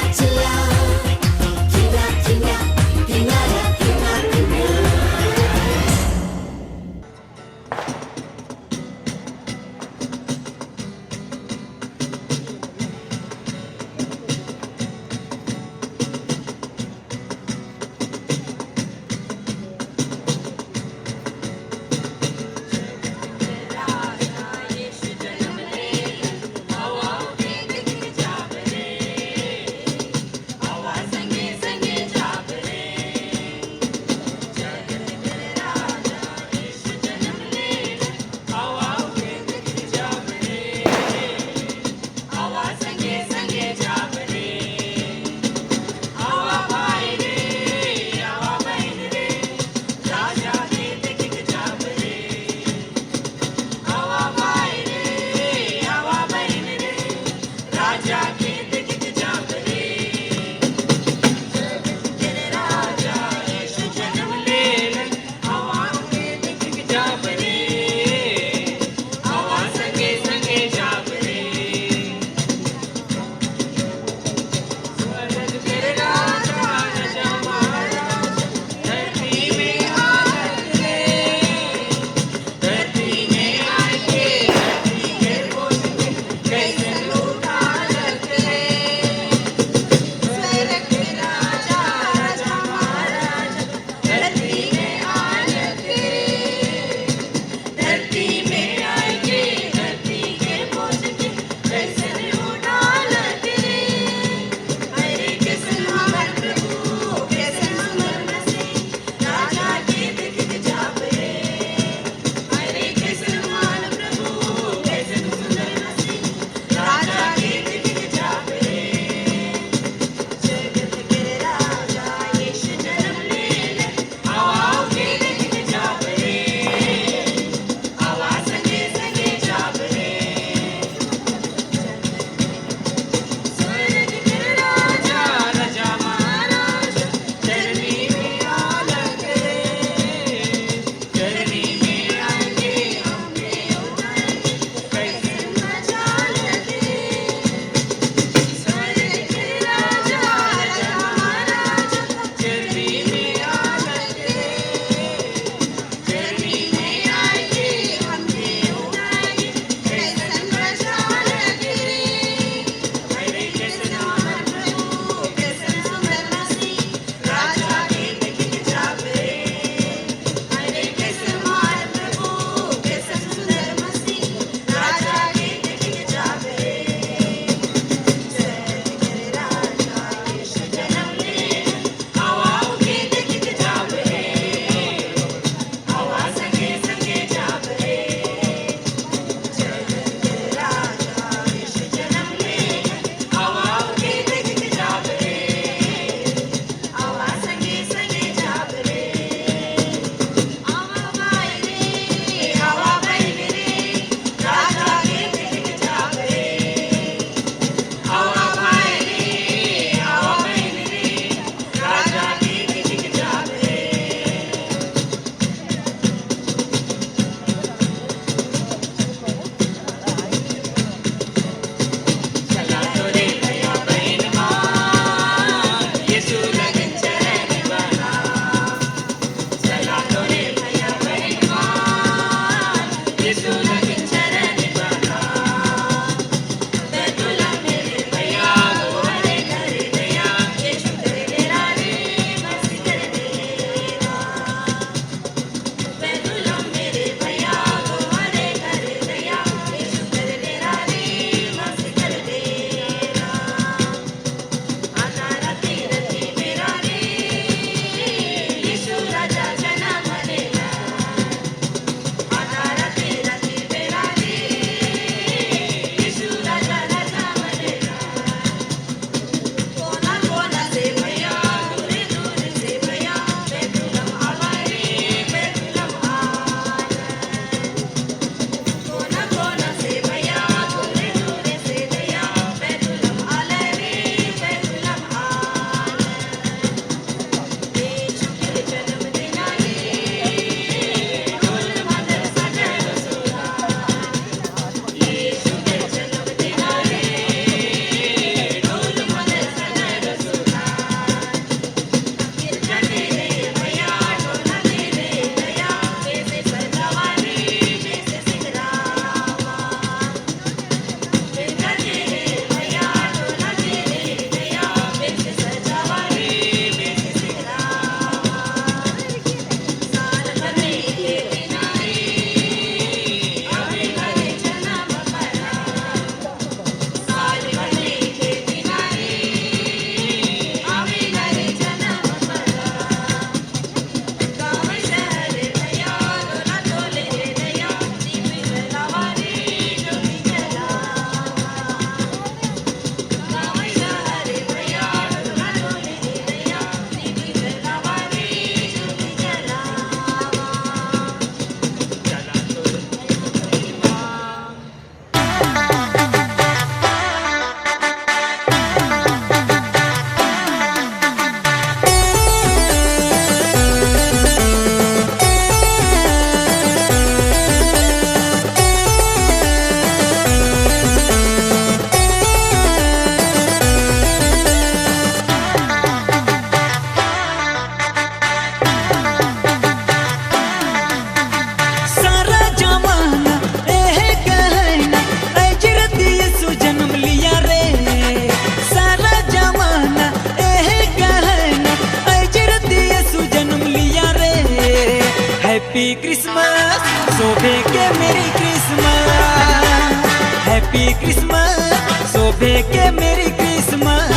हैप्पी क्रिसमस शोभे के मेरी क्रिसमस हैप्पी क्रिसमस शोभे के मेरी क्रिसमस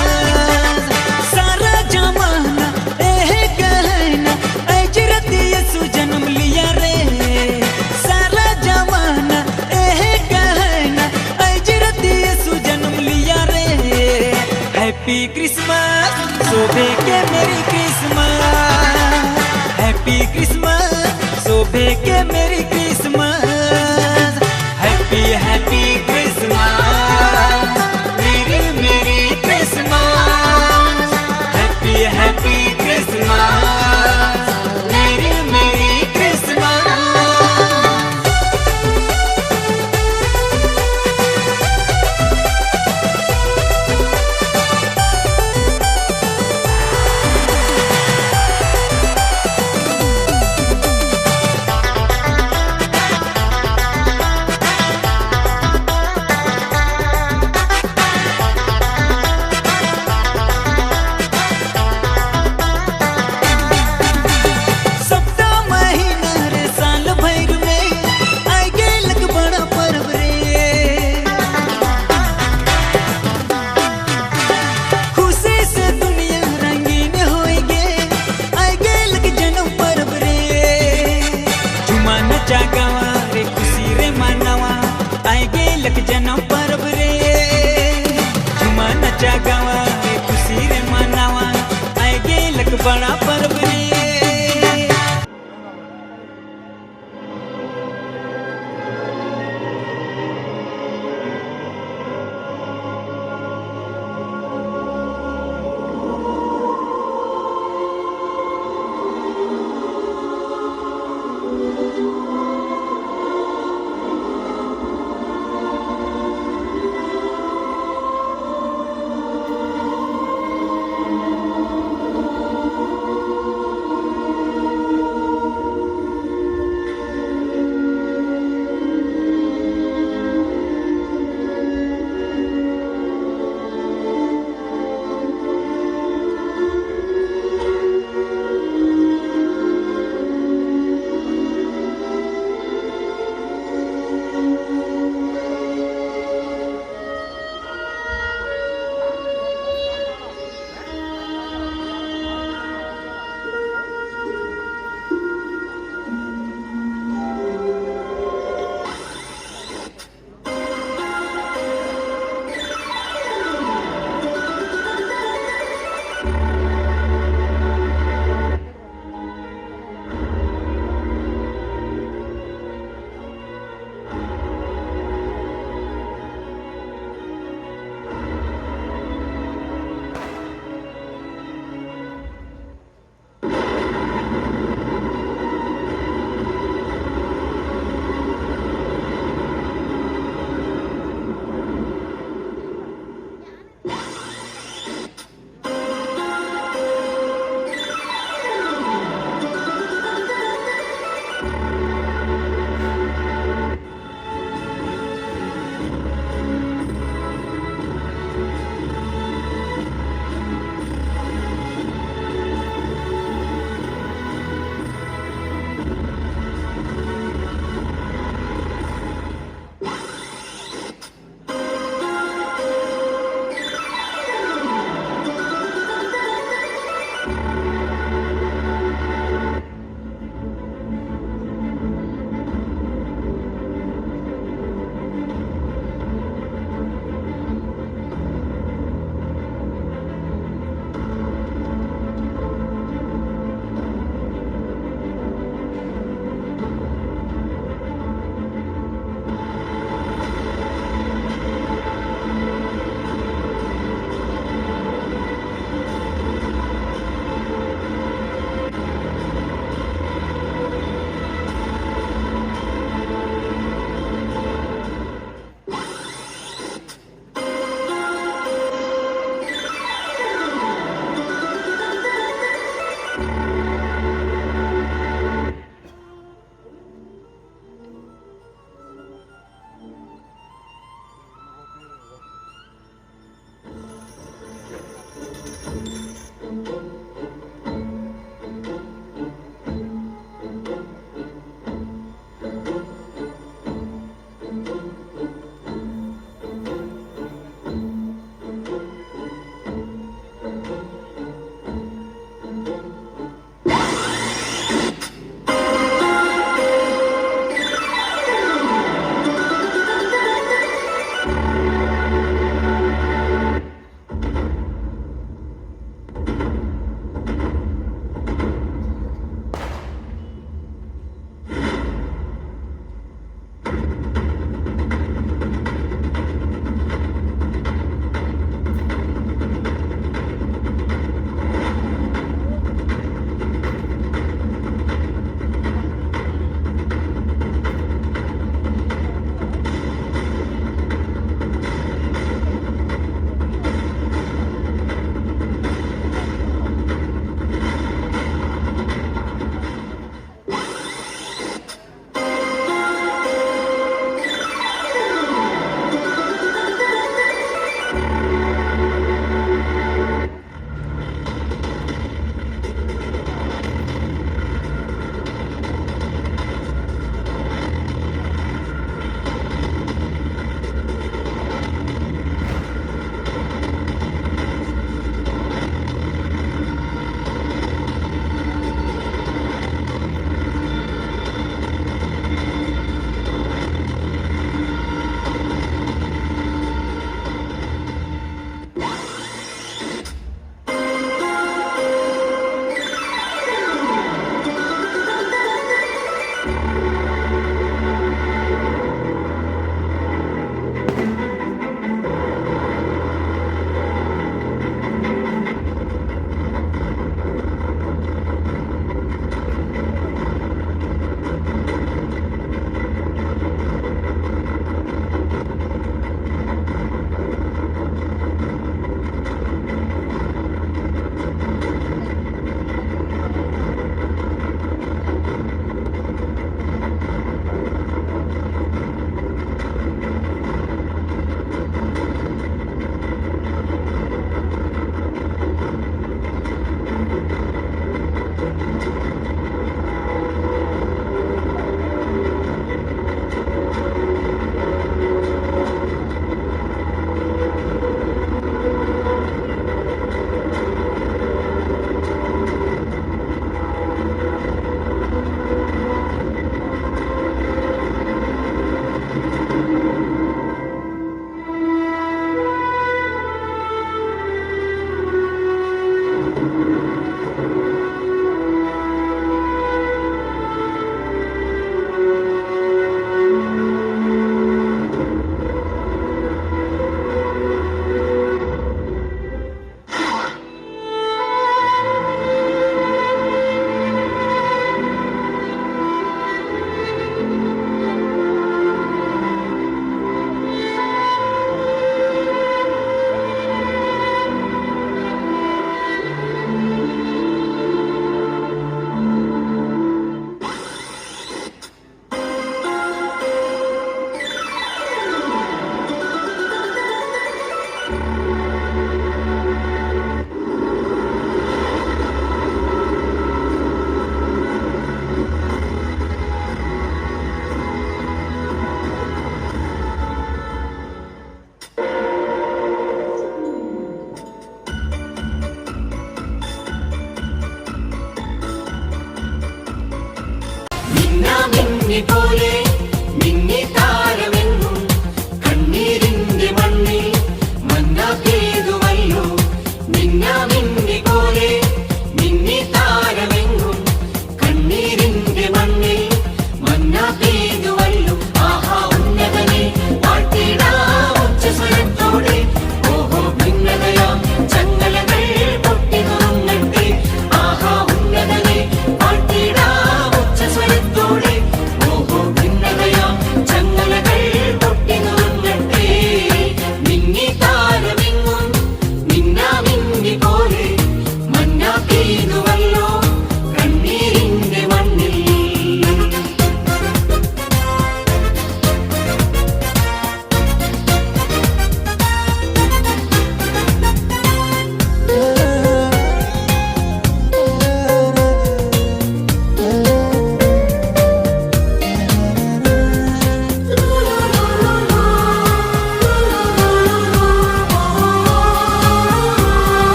सारा जमाना एह कहना अजरत यसु जन्म लिया रे सारा जमाना एह कहना अजरत यसु जन्म लिया रे हैप्पी क्रिसमस शोभे के मेरी क्रिसमस हैप्पी क्रिसमस शोभे के मेरी क्रिसमस हैप्पी हैप्पी क्रिसमस मेरी मेरी क्रिसमस हैप्पी हैप्पी क्रिसमस मेरी मेरी क्रिसमस जन्म पर्व रे झुमा नचा गावा रे खुशी रे मनावा आए गेलक बड़ा पर्व रे മിന്നി പോലെ മിന്നി താരമെന്നും കണ്ണീരിന്റെ മണ്ണിൽ മന്ന പെയ്തുവല്ലോ മിന്നി പോലെ മിന്നി താരമെന്നും കണ്ണീരിന്റെ മണ്ണിൽ മന്ന പെയ്തുവല്ലോ ആഹാ ഉന്നതനെ വാഴ്ത്തിടാം ഉച്ചസ്വരത്തോടെ ഓഹോ ഭിന്നതയാം ചങ്ങലകൾ പൊട്ടി നുറുങ്ങട്ടെ ആഹാ ഉന്നതനെ വാഴ്ത്തിടാം ഉച്ചസ്വരത്തോടെ ഓഹോ ഭിന്നതയാം ചങ്ങലകൾ പൊട്ടി നുറുങ്ങട്ടെ മിന്നി താരമെങ്ങും മിന്നി പോലെ മന്ന പെയ്തുവല്ലോ കണ്ണീരിന്റെ മണ്ണിൽ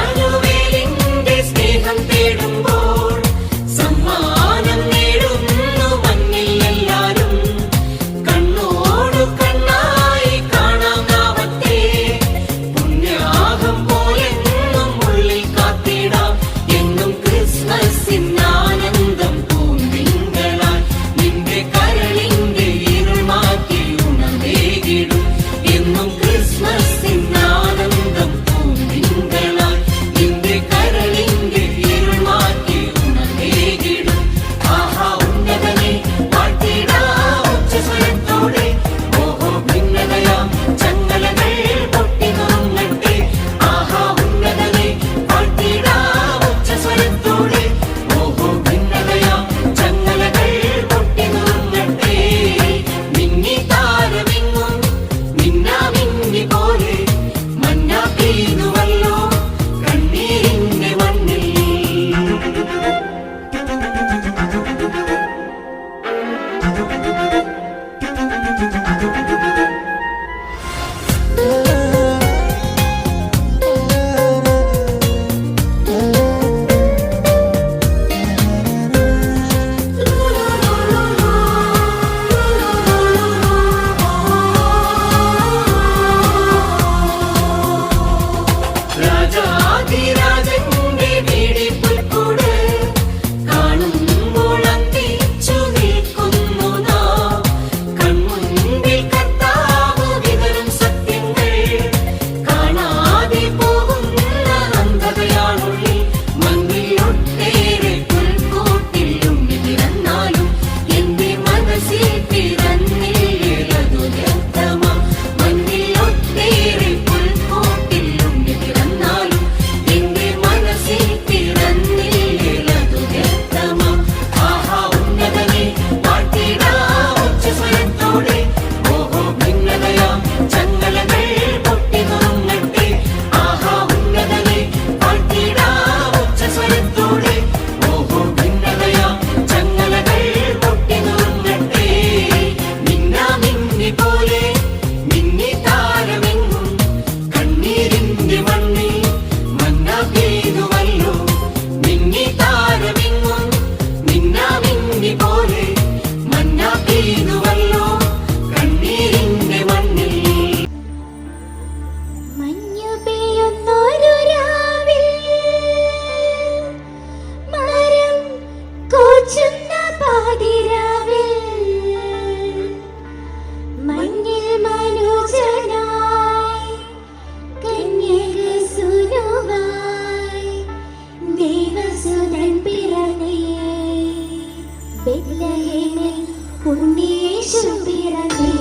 എമ്മാനുവേലിന്റെ സ്നേഹം തേടുമ്പോൾ സമ്മാനം നേടുന്നു മണ്ണിൽ എല്ലാരും കണ്ണോടു കണ്ണായി കാണാം നാമത്തെ പുണ്യാഹം പോലെന്നും ഉള്ളിൽ കാത്തിടാം എന്നും ക്രിസ്മസിൻ ആനന്ദം പൂന്തിങ്കളായി നിന്റെ കരളിന്റെ ഇരുൾ മാറ്റി ഉണർവേകിടും എന്നും ക്രിസ്മസിൻ ആനന്ദം പൂന്തിങ്കളായി നിന്റെ കരളിന്റെ ഇരുൾ മാറ്റി ഉണർവേകിടും ആഹാ ഉന്നതനെ വാഴ്ത്തിടാം ഉച്ചസ്വരത്തോടെ ഓഹോ ഭിന്നതയാം ചങ്ങലകൾ പൊട്ടി നുറുങ്ങട്ടെ ആഹാ ഉന്നതനെ വാഴ്ത്തിടാം ഉച്ചസ്വരത്തോടെ ഓഹോ ഭിന്നതയാം ചങ്ങലകൾ പൊട്ടി നുറുങ്ങട്ടെ മിന്നി താരമെങ്ങും മിന്നി പോലെ മന്ന പെയ്തുവല്ലോ കണ്ണീരിന്റെ മണ്ണിൽ രാജാധിരാജന്റെ വീടിൽ പുൽക്കൂട് കാണുമ്പോൾ അന്തിച്ചു നിൽക്കുന്നു നാം കൺമുൻപിൽ കർത്താവ് വിതറും സത്യങ്ങൾ കാണാതെ പോകുന്ന അന്ധതയാണുള്ളിൽ മണ്ണിൽ ഒട്ടേറെ പുൽക്കൂട്ടിൽ ഉണ്ണി പിറന്നാലും എന്റെ മനസ്സിൽ പിറന്നില്ലതു വ്യക്തമാ മണ്ണിൽ ഒട്ടേറെ പുൽക്കൂട്ടിൽ ഉണ്ണി പിറന്നാലും എന്റെ മനസ്സിൽ പിറന്നില്ലതു വ്യക്തമാ ആഹാ ഉന്നതനെ വാഴ്ത്തിടാം ഉച്ചസ്വരത്തോടെ ഓഹോ ഭിന്നതയാം ചങ്ങലകൾ പൊട്ടി നുറുങ്ങട്ടെ ആഹാ ഉന്നതനെ വാഴ്ത്തിടാം ഉച്ചസ്വരത്തോടെ ഓഹോ ഭിന്നതയാം ചങ്ങലകൾ പൊട്ടി നുറുങ്ങട്ടെ മിന്നി പോലെ മിന്നി താരമെങ്ങും കണ്ണീരിന്റെ മണ്ണിൽ മന്ന പെയ്തുവല്ലോ മിന്നി താരമെങ്ങും മിന്നി പോലെ മന്ന പെയ്തുവല്ലോ കണ്ണീരിന്റെ മണ്ണിൽ മഞ്ഞു പെയ്യുന്നൊരു രാവിൽ മരം കോച്ചുന്ന പാതിരാവിൽ മഞ്ഞിൽ മനോജനായി കന്യകസുനുവായി ദേവസുതൻ പിറന്നേ ബെത്ലഹേമിൽ ഉണ്ണിയേശു പിറന്നേ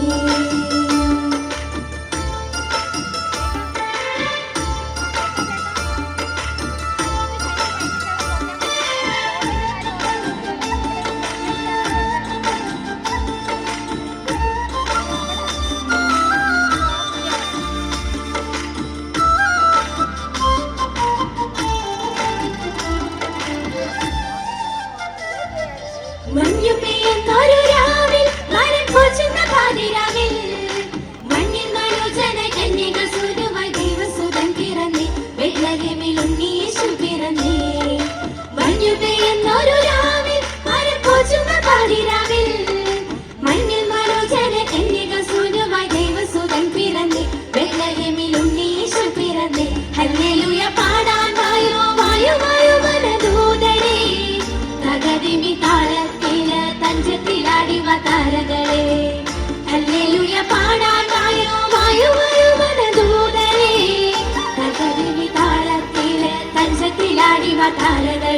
മഞ്ഞു പെയ്യുന്നൊരു രാവിൽ മരം കോച്ചുന്ന പാതിരാവിൽ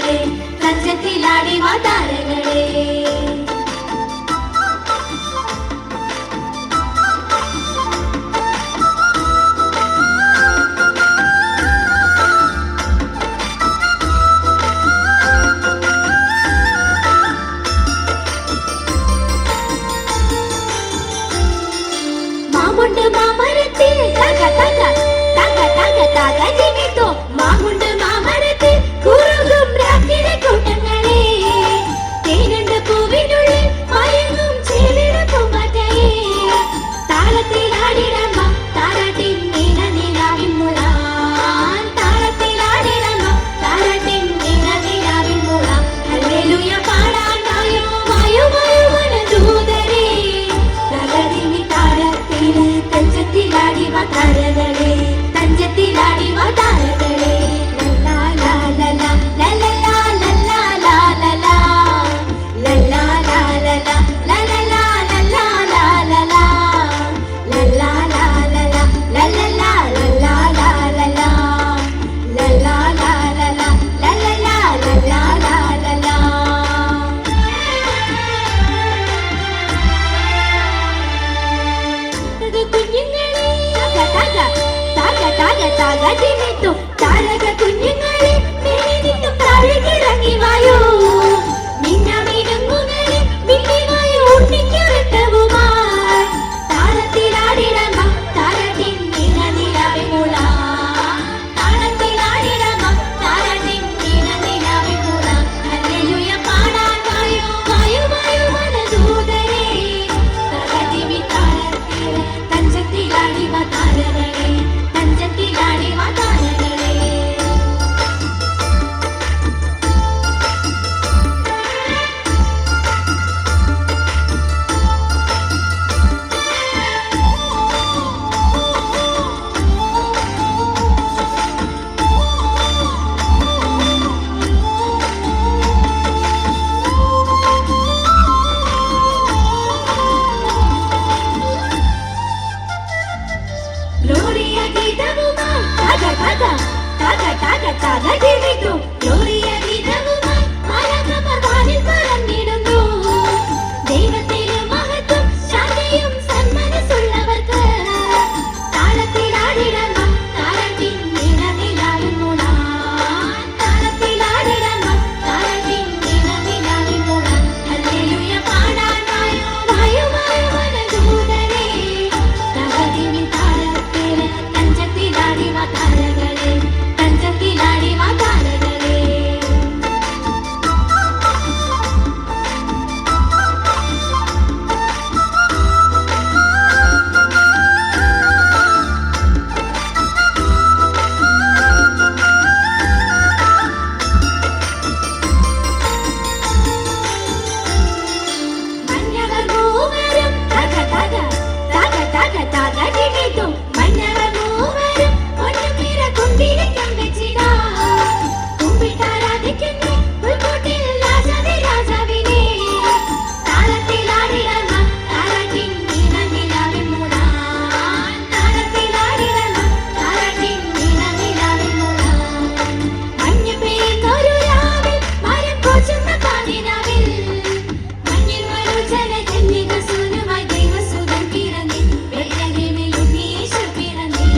താരകളെ തഞ്ചത്തിലാടി വാ താരകളെ മാമുണ്ട് മാമരത്തിൽ തക തക തക തക തക ജിമിത്തോ മാമുണ്ട് മാമരത്തിൽ കുറുകും രാത്രിയുടെ കൂട്ടങ്ങളെ തേനുണ്ട് പൂവിനുള്ളിൽ മയങ്ങും ചേലിട പൂമ്പാറ്റയെ താളത്തിലാടിടമ്മ താരാട്ടിൻ നീല നീലാവിൻ മുളാൻ താളത്തിലാടിടമ്മ താരാട്ടിൻ നീല നീലാവിൻ മുളാൻ ഹല്ലേലൂയ പാടാൻ വായോ വായോ വായോ വനദൂതരേ തകതിമി താരത്തില് തഞ്ചത്തിലാടി വാ താരകളെ തഞ്ചത്തിലാടി വാ താരകളെ ലല്ലാ ലാ ലല്ലാ ലല്ലാ ലല്ലാ ലാ ലല്ലാ ലല്ലാ ലാ ലല്ലാ ലല്ലാ ലല്ലാ ലാ ലല്ലാ ലല്ലാ ലാ ലല്ലാ ലല്ലാ ലല്ലാ ലാ ലല്ലാ ലല്ലാ ലാ ലല്ലാ ലല്ലാ ലല്ലാ ലാ ലല്ലാ കുഞ്ഞുങ്ങളെ തക തക തക തക ജിമിത്തു താരക കുഞ്ഞുങ്ങളെ മേലെ നിന്നും താഴേക്കിറങ്ങി വായോ മിന്നമിനുങ്ങുകളെ മിന്നി വായോ ഉണ്ണിക്കുരട്ടവുമായി താളത്തിലാടിടമ്മ താരത്തിൻ നീല നീലാവിൻ മുളാൻ താളത്തിലാടിടമ്മ താരത്തിൻ നീല നീലാവിൻ മുളാൻ ഹല്ലേലൂയ പാടാൻ വായോ വായോ വായോ വനദൂതരേ തകതിമി താരത്തില് തഞ്ചത്തിലാടി വാ താരകളെ തഞ്ചത്തിലാടി വാ താരകളെ Gloria ഗീതവുമായി തക തക തക തക തക ജിമിത്തു Gloria ഗീതവുമായി മാലാഖമാർ വാനിൽ പറന്നിടുന്നു ദൈവത്തിലെ മഹത്വം ശാന്തിയും സന്മനസ്സുള്ളവർക്ക് താളത്തിലാടിടമ്മ താരത്തിൻ നീല നീലാവിൻ മുളാൻ താളത്തിലാടിടമ്മ താരത്തിൻ നീല നീലാവിൻ മുളാൻ ഹല്ലേലൂയ പാടാൻ വായോ വായോ വായോ വനദൂതരേ തകതിമി താരത്തില് തഞ്ചത്തിലാടി വാ താരകളെ തഞ്ചത്തിലാടി വാ താരകളെ മഞ്ഞവർ മൂവരും തക തക തക തക തക ജിമിത്തു മഞ്ഞവർ മൂവരും പൊന്നുപീര കുന്തിരിക്കം വെച്ചിടാ കുമ്പിട്ടാരാധിക്കുന്നേ പുൽക്കൂട്ടിൽ രാജാവേ രാജാവിനെ താളത്തിലാടിടമ്മ താരാട്ടിൻ നീല നീലാവിൻ മുളാൻ താളത്തിലാടിടമ്മ താരാട്ടിൻ നീല നീലാവിൻ മുളാൻ മഞ്ഞു പെയ്യുന്നൊരു രാവിൽ മരം കോച്ചുന്ന പാതിരാവിൽ മഞ്ഞിൽ മരുജന കന്യക സൂനുമായി ദൈവസുതൻ പിറന്നേ ബെത്ലഹേമിൽ ഉണ്ണീശു പിറന്നേ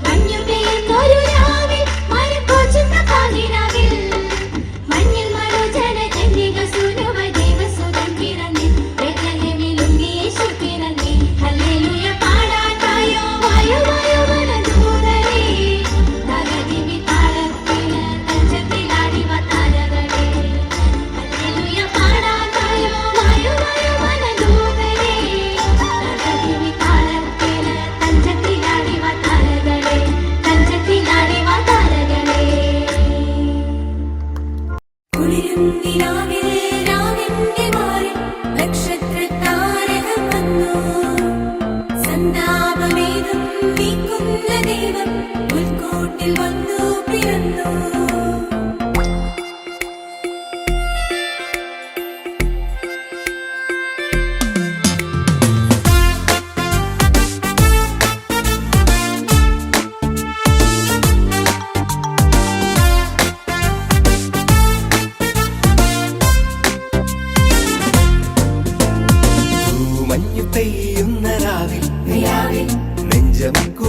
മഞ്ഞു പെയ്യുന്നൊരു രാവിൽ മരം കോച്ചുന്ന പാതിരാവിൽ മഞ്ഞിൽ മരുജന കന്യക സൂനുമായി ദൈവസുതൻ പിറന്നേ ബെത്ലഹേമിൽ ഉണ്ണീശു പിറന്നേ ഹല്ലേലൂയ പാടാൻ വായോ വായോ വായോ വനദൂതരേ തകതിമി താളത്തില് തഞ്ചത്തിലാടി വാ താരകളെ ഹല്ലേലൂയ പാടാൻ വായോ വായോ വായോ വനദൂതരേ തകതിമി താളത്തില് തഞ്ചത്തിലാടി വാ താരകളെ തഞ്ചത്തിലാടി വാ താരകളെ കുളിരും നിലാവിൽ രാവിന്റെ മാറിൽ നക്ഷത്രതാരകം വന്നു സന്താപമേതും നീക്കുന്ന ദൈവം പുൽക്കൂട്ടിൽ വന്നു പിറന്നു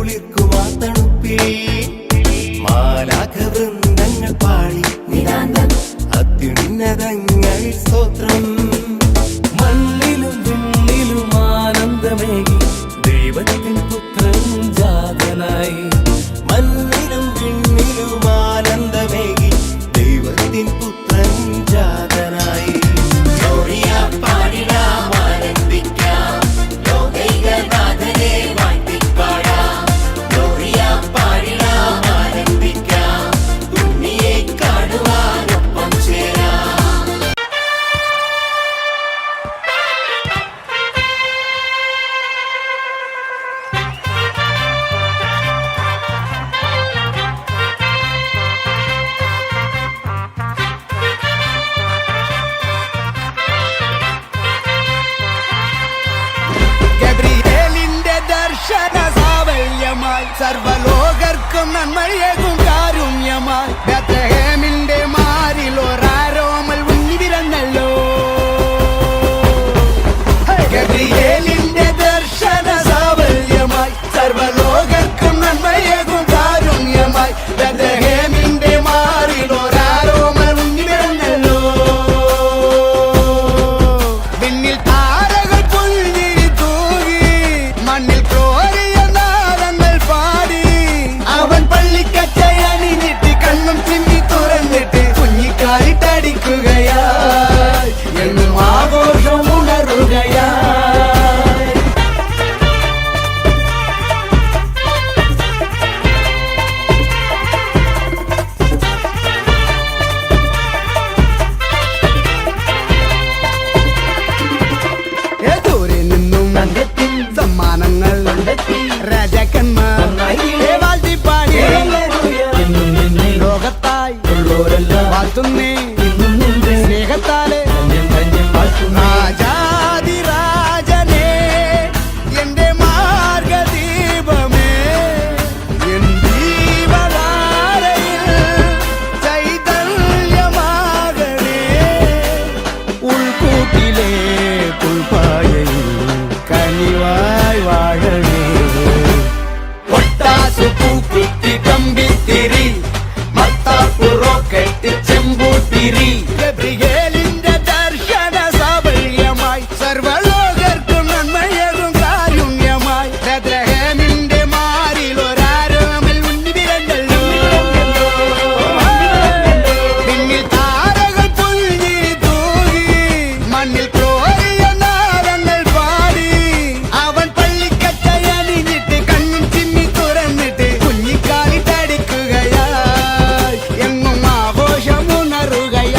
കുളിർക്കുവാൻ തണുപ്പിൽ മാലാഖവൃന്ദങ്ങൾ പാടി നിതാന്തം അത്യുന്നതങ്ങളിൽ സ്തോത്രം. മണ്ണിലും വിണ്ണിലും ആനന്ദമേകി ദൈവത്തിൻ പുത്രൻ ജാതനായി. മണ്ണിലും വിണ്ണിലും ആനന്ദമേകി ദൈവത്തിൻ പുത്രൻ ജാതനായി. ഗ്ലോറിയ പാടിടാം, ആനന്ദിക്കാം, ലോകൈകനാഥനെ വാഴ്ത്തിപ്പാടാം. ഗ്ലോറിയ പാടിടാം, ആനന്ദിക്കാം, ഉണ്ണിയെ കാണുവാനൊപ്പം ചേരാം. ഗബ്രിയേലിന്റെ ദർശന സാവല്യമായി സർവലോകർക്കും നന്മയേകും കാരുണ്യമായി ബേത്ലഹേമിന്റെ മാറിൽ ഒരാരോമൽ ഉണ്ണി പിറന്നല്ലോ. ഗബ്രിയേലിന്റെ ദർശന സാവല്യമായി സർവലോകർക്കും നന്മയേകും കാരുണ്യമായി ബേത്ലഹേമിന്റെ മാറിൽ ഒരാരോമൽ ഉണ്ണി പിറന്നല്ലോ. വിണ്ണിൽ താരകൾ പുൽഞ്ഞിരി തൂകി മണ്ണിൽ ക്ലോറിയ നാദങ്ങൾ പാടി. അവൻ പള്ളിക്കച്ചയണിഞ്ഞിട്ട് കണ്ണും ചിമ്മി തുറന്നിട്ട് കുഞ്ഞിക്കാലിട്ടടിക്കുകയായി എന്നും ആഘോഷം ഉണരുകയായി. ദൂരെ നിന്നും സമ്മാനങ്ങൾ രാജാക്കന്മാർ വാഴ്ത്തിപ്പാടി ലോകത്തായി വാഴ്ത്തുന്നേ സ്നേഹത്താലെ രാജാതിരാജനേ എന്റെ മാർഗദീപമേ എൻ ജീവധാരയിൽ ചൈതന്യമാകണേ. ഉൾക്കൂട്ടിലെ പുൽപ്പായയിൽ കനിവായി വാഴണേ. പൊട്ടാസു പൂക്കുത്തി കമ്പിത്തിരി മത്താപ്പു റോക്കറ്റ് ചെമ്പൂത്തിരി. ഗബ്രിയേലിന്റെ ദർശന സാഫല്യമായി സർവലോകർക്കും നന്മയേകും കാരുണ്യമായി ബേത്ലഹേമിന്റെ മാറിൽ ഒരാരോമൽ ഉണ്ണി പിറന്നല്ലോ. പിന്നിൽ താരകൾ പുൽഞ്ഞിരി തൂകി മണ്ണിൽ ക്ലോറിയ നാദങ്ങൾ പാടി. അവൻ പള്ളിക്കച്ചയണിഞ്ഞിട്ട് കണ്ണും ചിമ്മി തുറന്നിട്ട് കുഞ്ഞിക്കാലിട്ടടിക്കുകയായി എങ്ങും ആഘോഷം ഉണരുകയായി.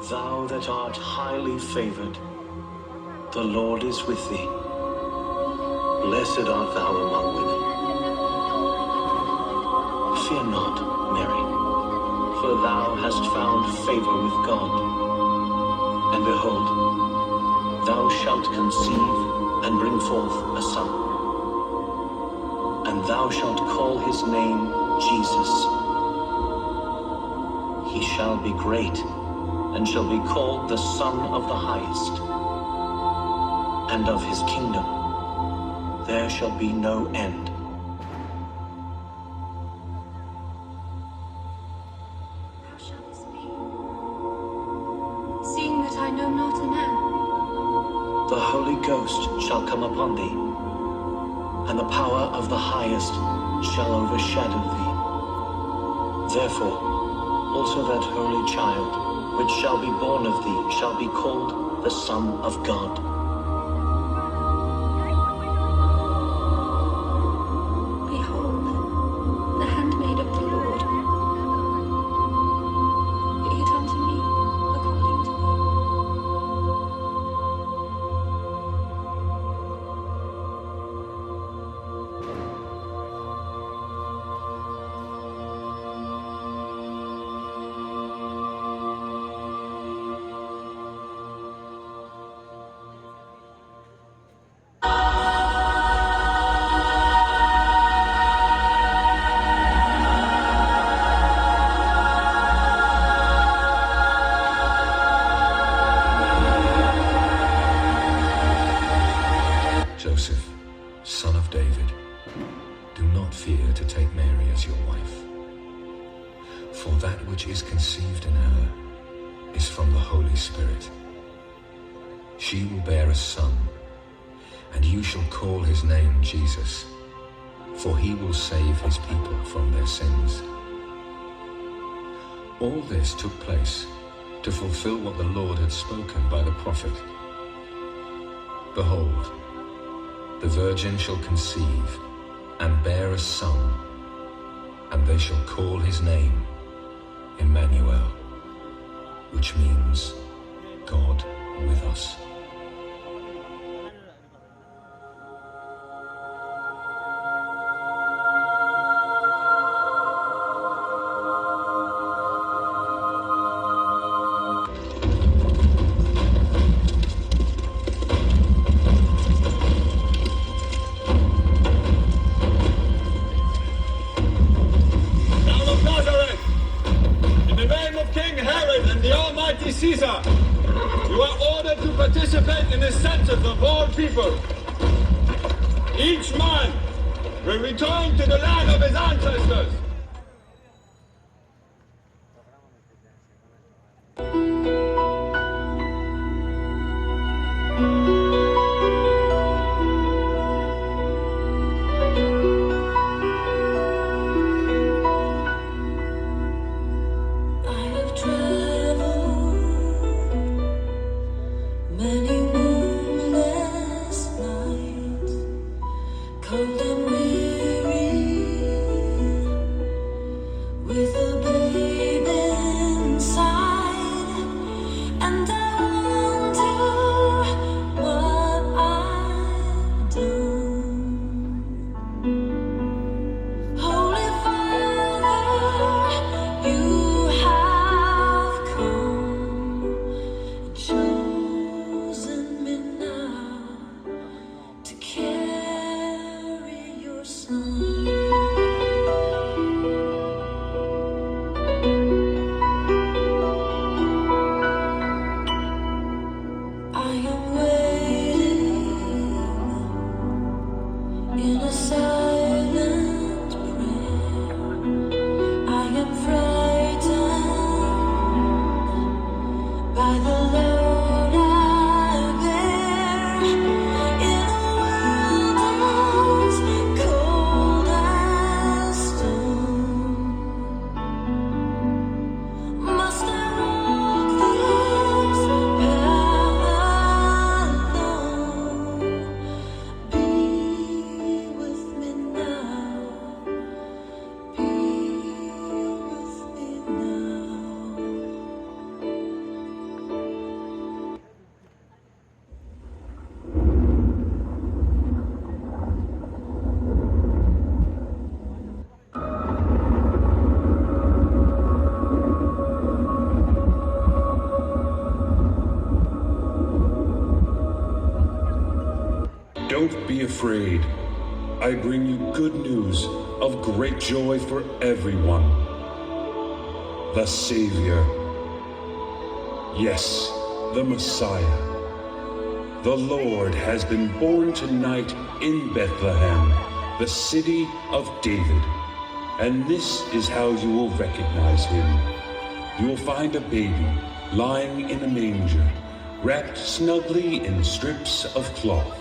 Thou that art highly favored, the Lord is with thee. Blessed art thou among women. Fear not, Mary, for thou hast found favor with God. And behold, thou shalt conceive and bring forth a son. And thou shalt call his name Jesus. He shall be great, and shall be called the Son of the Highest. And of his kingdom there shall be no end. How shall this be, seeing that I know not a man? The Holy Ghost shall come upon thee, and the power of the Highest shall overshadow thee. Therefore also that holy child which shall be born of thee shall be called the Son of God. Behold, the handmaid of the Lord. Be it unto me according to thy word. Joseph, son of David, do not fear to take Mary as your wife, for that which is conceived in her is from the Holy Spirit. She will bear a son, and you shall call his name Jesus, for he will save his people from their sins. All this took place to fulfill what the Lord had spoken by the prophet. Behold, the virgin shall conceive and bear a son, and they shall call his name Emmanuel, which means God with us. Caesar, you are ordered to participate in the census of all people. Each man will return to the land of his ancestors. Cold and weary, Don't be afraid. I bring you good news of great joy for everyone. The Savior. Yes, the Messiah. The Lord has been born tonight in Bethlehem, the city of David. And this is how you will recognize him. You will find a baby lying in a manger, wrapped snugly in strips of cloth.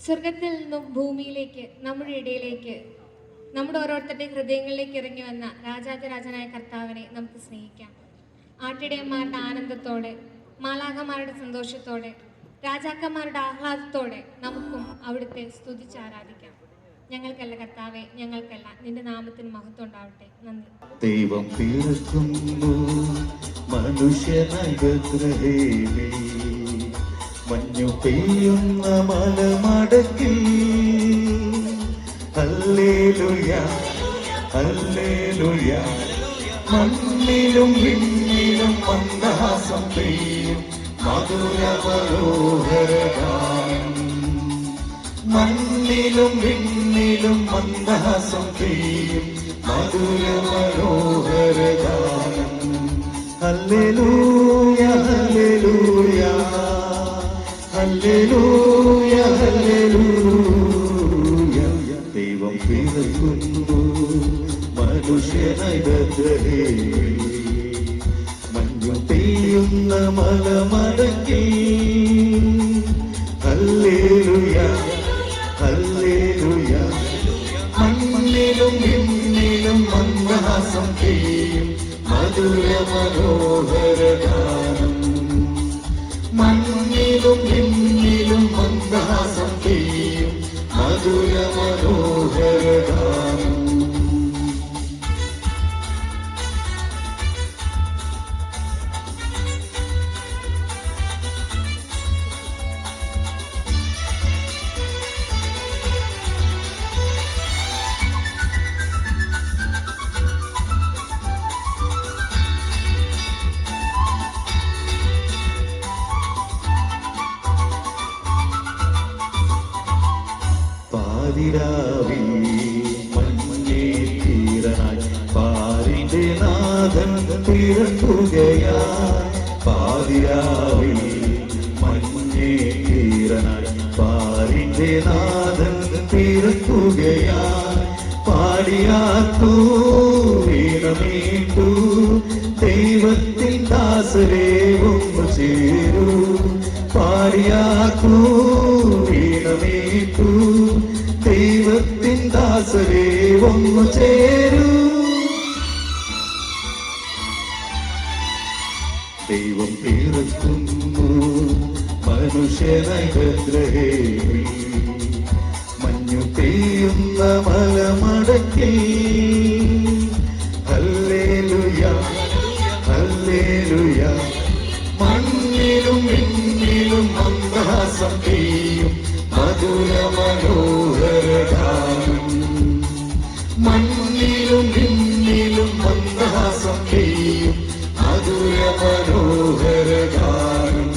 സ്വർഗത്തിൽ നിന്നും ഭൂമിയിലേക്ക് നമ്മുടെ ഇടയിലേക്ക് നമ്മുടെ ഓരോരുത്തരുടെ ഹൃദയങ്ങളിലേക്ക് ഇറങ്ങി വന്ന രാജാതിരാജനായ കർത്താവിനെ നമുക്ക് സ്നേഹിക്കാം. ആട്ടിടയന്മാരുടെ ആനന്ദത്തോടെ, മാലാഖമാരുടെ സന്തോഷത്തോടെ, രാജാക്കന്മാരുടെ ആഹ്ലാദത്തോടെ നമുക്കും അവിടുത്തെ സ്തുതിച്ച് ആരാധിക്കാം. ഞങ്ങൾക്കല്ല കർത്താവെ, ഞങ്ങൾക്കല്ല, നിന്റെ നാമത്തിന് മഹത്വം ഉണ്ടാവട്ടെ. നന്ദി. ദൈവം പിറക്കുന്നു മനുഷ്യനഗത്രഹേമേ, മഞ്ഞു പെയ്യുന്ന മലമടക്കിൽ ഹല്ലേലൂയ ഹല്ലേലൂയ മണ്ണിലും വിണ്ണിലും മന്ദഹാസം പെയ്യും മധുര മനോഹരഗാനം മണ്ണിലും വിണ്ണിലും മന്ദഹാസം പെയ്യും മധുര മനോഹരഗാനം ഹല്ലേലൂയ ഹല്ലേലൂയ ഹല്ലേലൂയ ഹല്ലേലൂയ ദൈവം പിറക്കുന്നു മനുഷ്യനായി ബേത്ലഹേമിൽ മഞ്ഞു പെയ്യുന്ന മലമടക്കിൽ ഹല്ലേലൂയ ഹല്ലേലൂയ മണ്ണിലും വിണ്ണിലും മന്ദഹാസം പെയ്യും മധുര മനോഹരഗാനം മണ്ണിലും വിണ്ണിലും മന്ദഹാസം പെയ്യും മധുര മനോഹരഗാനം പാതിരാവിൽ മഞ്ഞേ തീരനായി പാരിന്റെ നാഥൻ പിറക്കുകയായി പാതിരാവിൽ മഞ്ഞേ തീരനായി പാരിന്റെ നാഥൻ പിറക്കുകയായി പാടിയാക്കൂ വീണമീട്ടു ദൈവത്തിൻ ദാസരേ ഒന്നു ചേരൂ പാടിയാക്കൂ വീണമീട്ടു ദൈവത്തിൻ ദാസരേ ഒന്നു ചേരൂ ദൈവം പിറക്കുന്നു മനുഷ്യനായി ബേത്ലഹേമിൽ മഞ്ഞു പെയ്യുന്ന മലമടക്കിൽ ഹല്ലേലൂയ ഹല്ലേലൂയ മണ്ണിലും വിണ്ണിലും മന്ദഹാസം പെയ്യും മധുര മനോഹരഗാനം മണ്ണിലും വിണ്ണിലും മന്ദഹാസം പെയ്യും മധുര മനോഹരഗാനം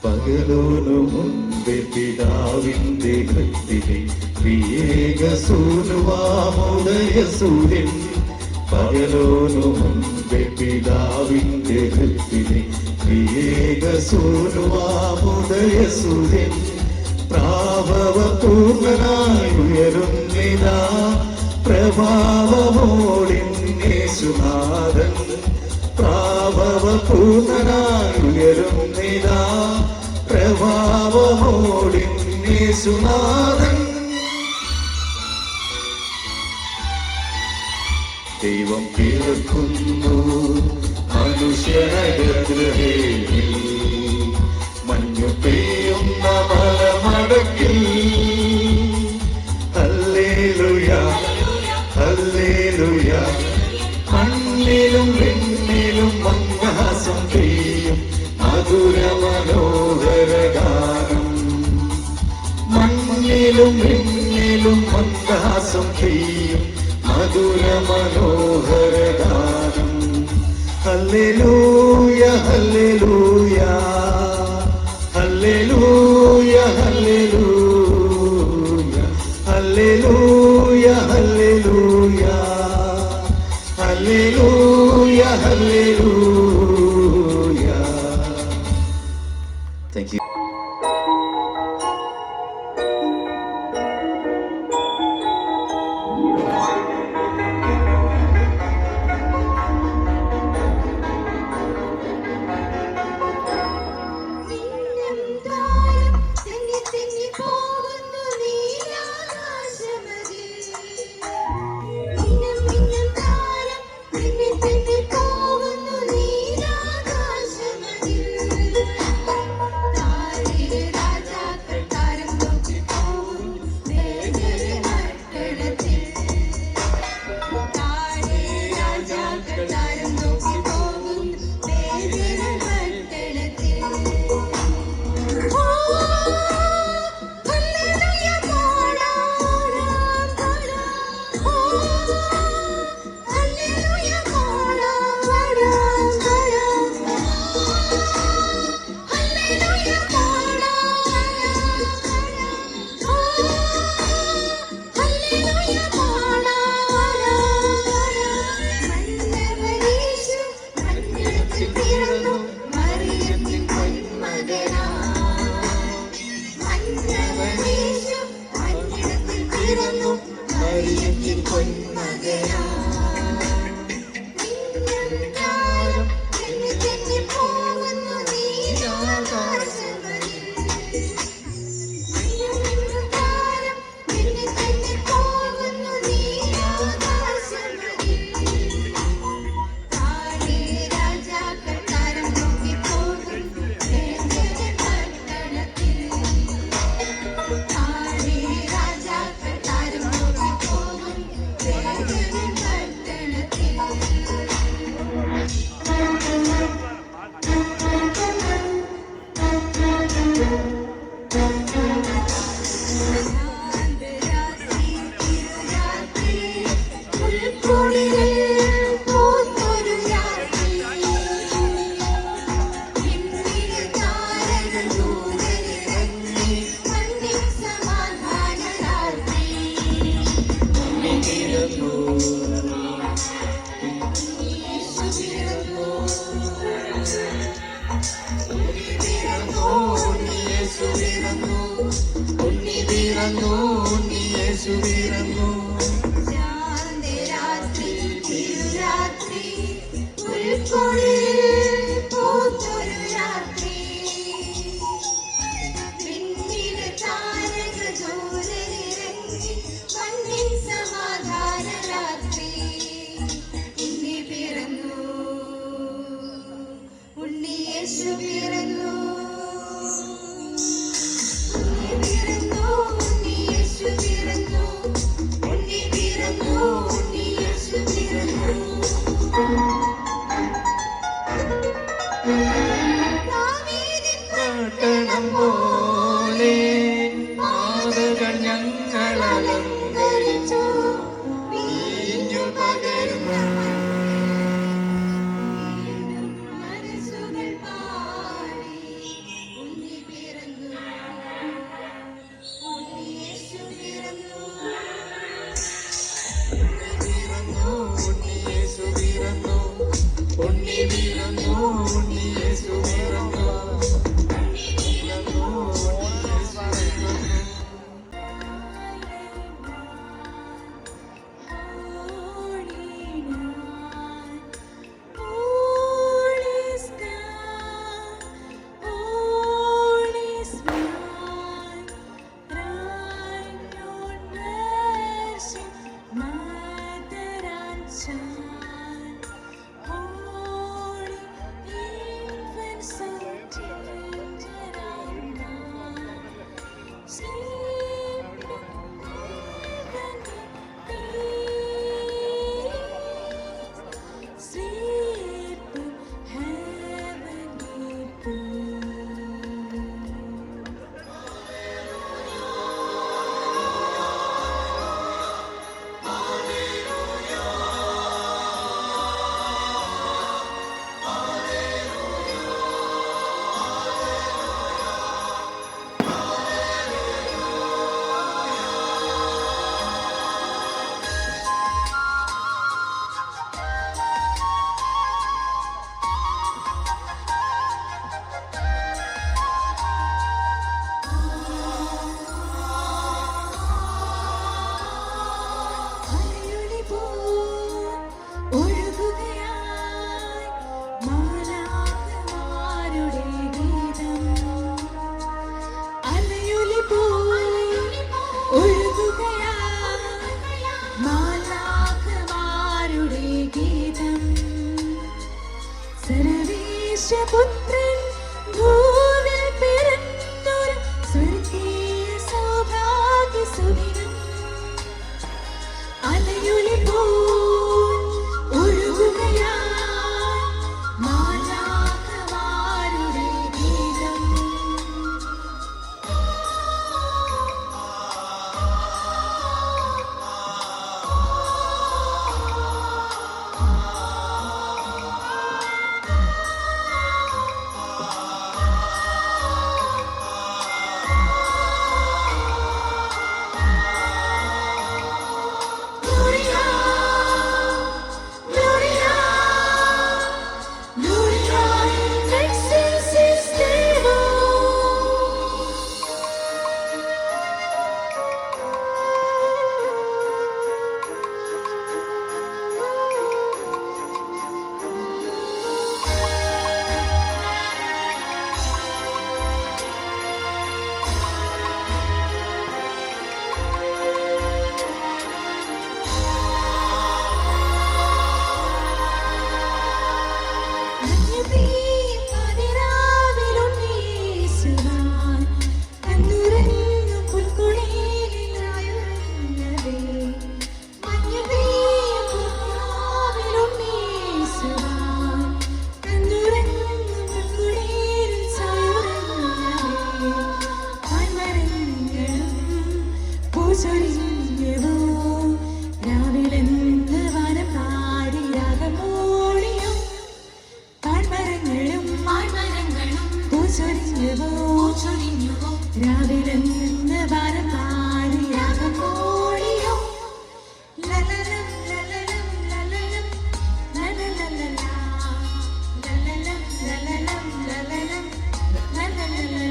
പകലോനു മുൻപേ പിതാവിന്റെ ഹൃത്തിലെ പ്രിയേക സൂനുവാമുദയ സൂര്യൻ പകലോനു മുൻപേ പിതാവിന്റെ ഹൃത്തിലെ പ്രിയേക സൂനുവാമുദയ സൂര്യൻ പ്രാഭവ പൂർണ്ണനായി ഉയരുന്നിതാ പ്രഭാവമോടിന്നേശുനാഥൻ പ്രാഭവ പൂർണ്ണനായി ഉയരുന്നിതാ പ്രഭാവമോടിന്നേശുനാഥൻ ദൈവം പിറക്കുന്നു മനുഷ്യനായി ബേത്ലഹേമിൽ മഞ്ഞു പെയ്യുന്ന മലമടക്കിൽ ഹല്ലേലൂയ ഹല്ലേലൂയ മണ്ണിലും വിണ്ണിലും മന്ദഹാസം പെയ്യും മധുര മനോഹരഗാനം മണ്ണിലും വിണ്ണിലും മന്ദഹാസം പെയ്യും മധുര മനോഹരഗാനം hallelujah hallelujah hallelujah hallelujah hallelujah hallelujah hallelujah hallelujah thank you പോകുന്നു നീരാ പിറന്നു ഉണ്ണി പിറന്നു ഉണ്ണി യേശു പിറന്നു രാത്രി തിരുരാത്രി പുൽക്കൊടിയിൽ പൂത്തൊരു രാത്രി പിന്നീട് താരക ദൂരനിറങ്ങി മണ്ണിൻ സമാധാന രാത്രി ഉണ്ണി പിറന്നു ഉണ്ണി യേശു പിറന്നു ഉണ്ണി പിറന്നു ഉണ്ണി യേശു പിറന്നു ഉണ്ണി പിറന്നു ഉണ്ണി യേശു പിറന്നു പട്ടണം പോലെ പാതകൾ ഞങ്ങൾ അലങ്കരിച്ചു വീഞ്ഞു പകരുന്ന മനസ്സുകൾ പാടി ഉണ്ണി പിറന്നു ഉണ്ണി യേശു പിറന്നു ഉണ്ണി യേശു പിറന്നു ഉണ്ണി പിറന്നു ഉണ്ണി യേശു പിറന്നു സർവേശ്വരപുത്രൻ ഭൂവിൽ പിറന്നൊരു സ്വർഗീയ സൗഭാഗ്യ സുദിനം അലയൊലി പോൽ ഒഴുകുകയായി മാലാഖമാരുടെ ഗീതം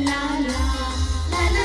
la la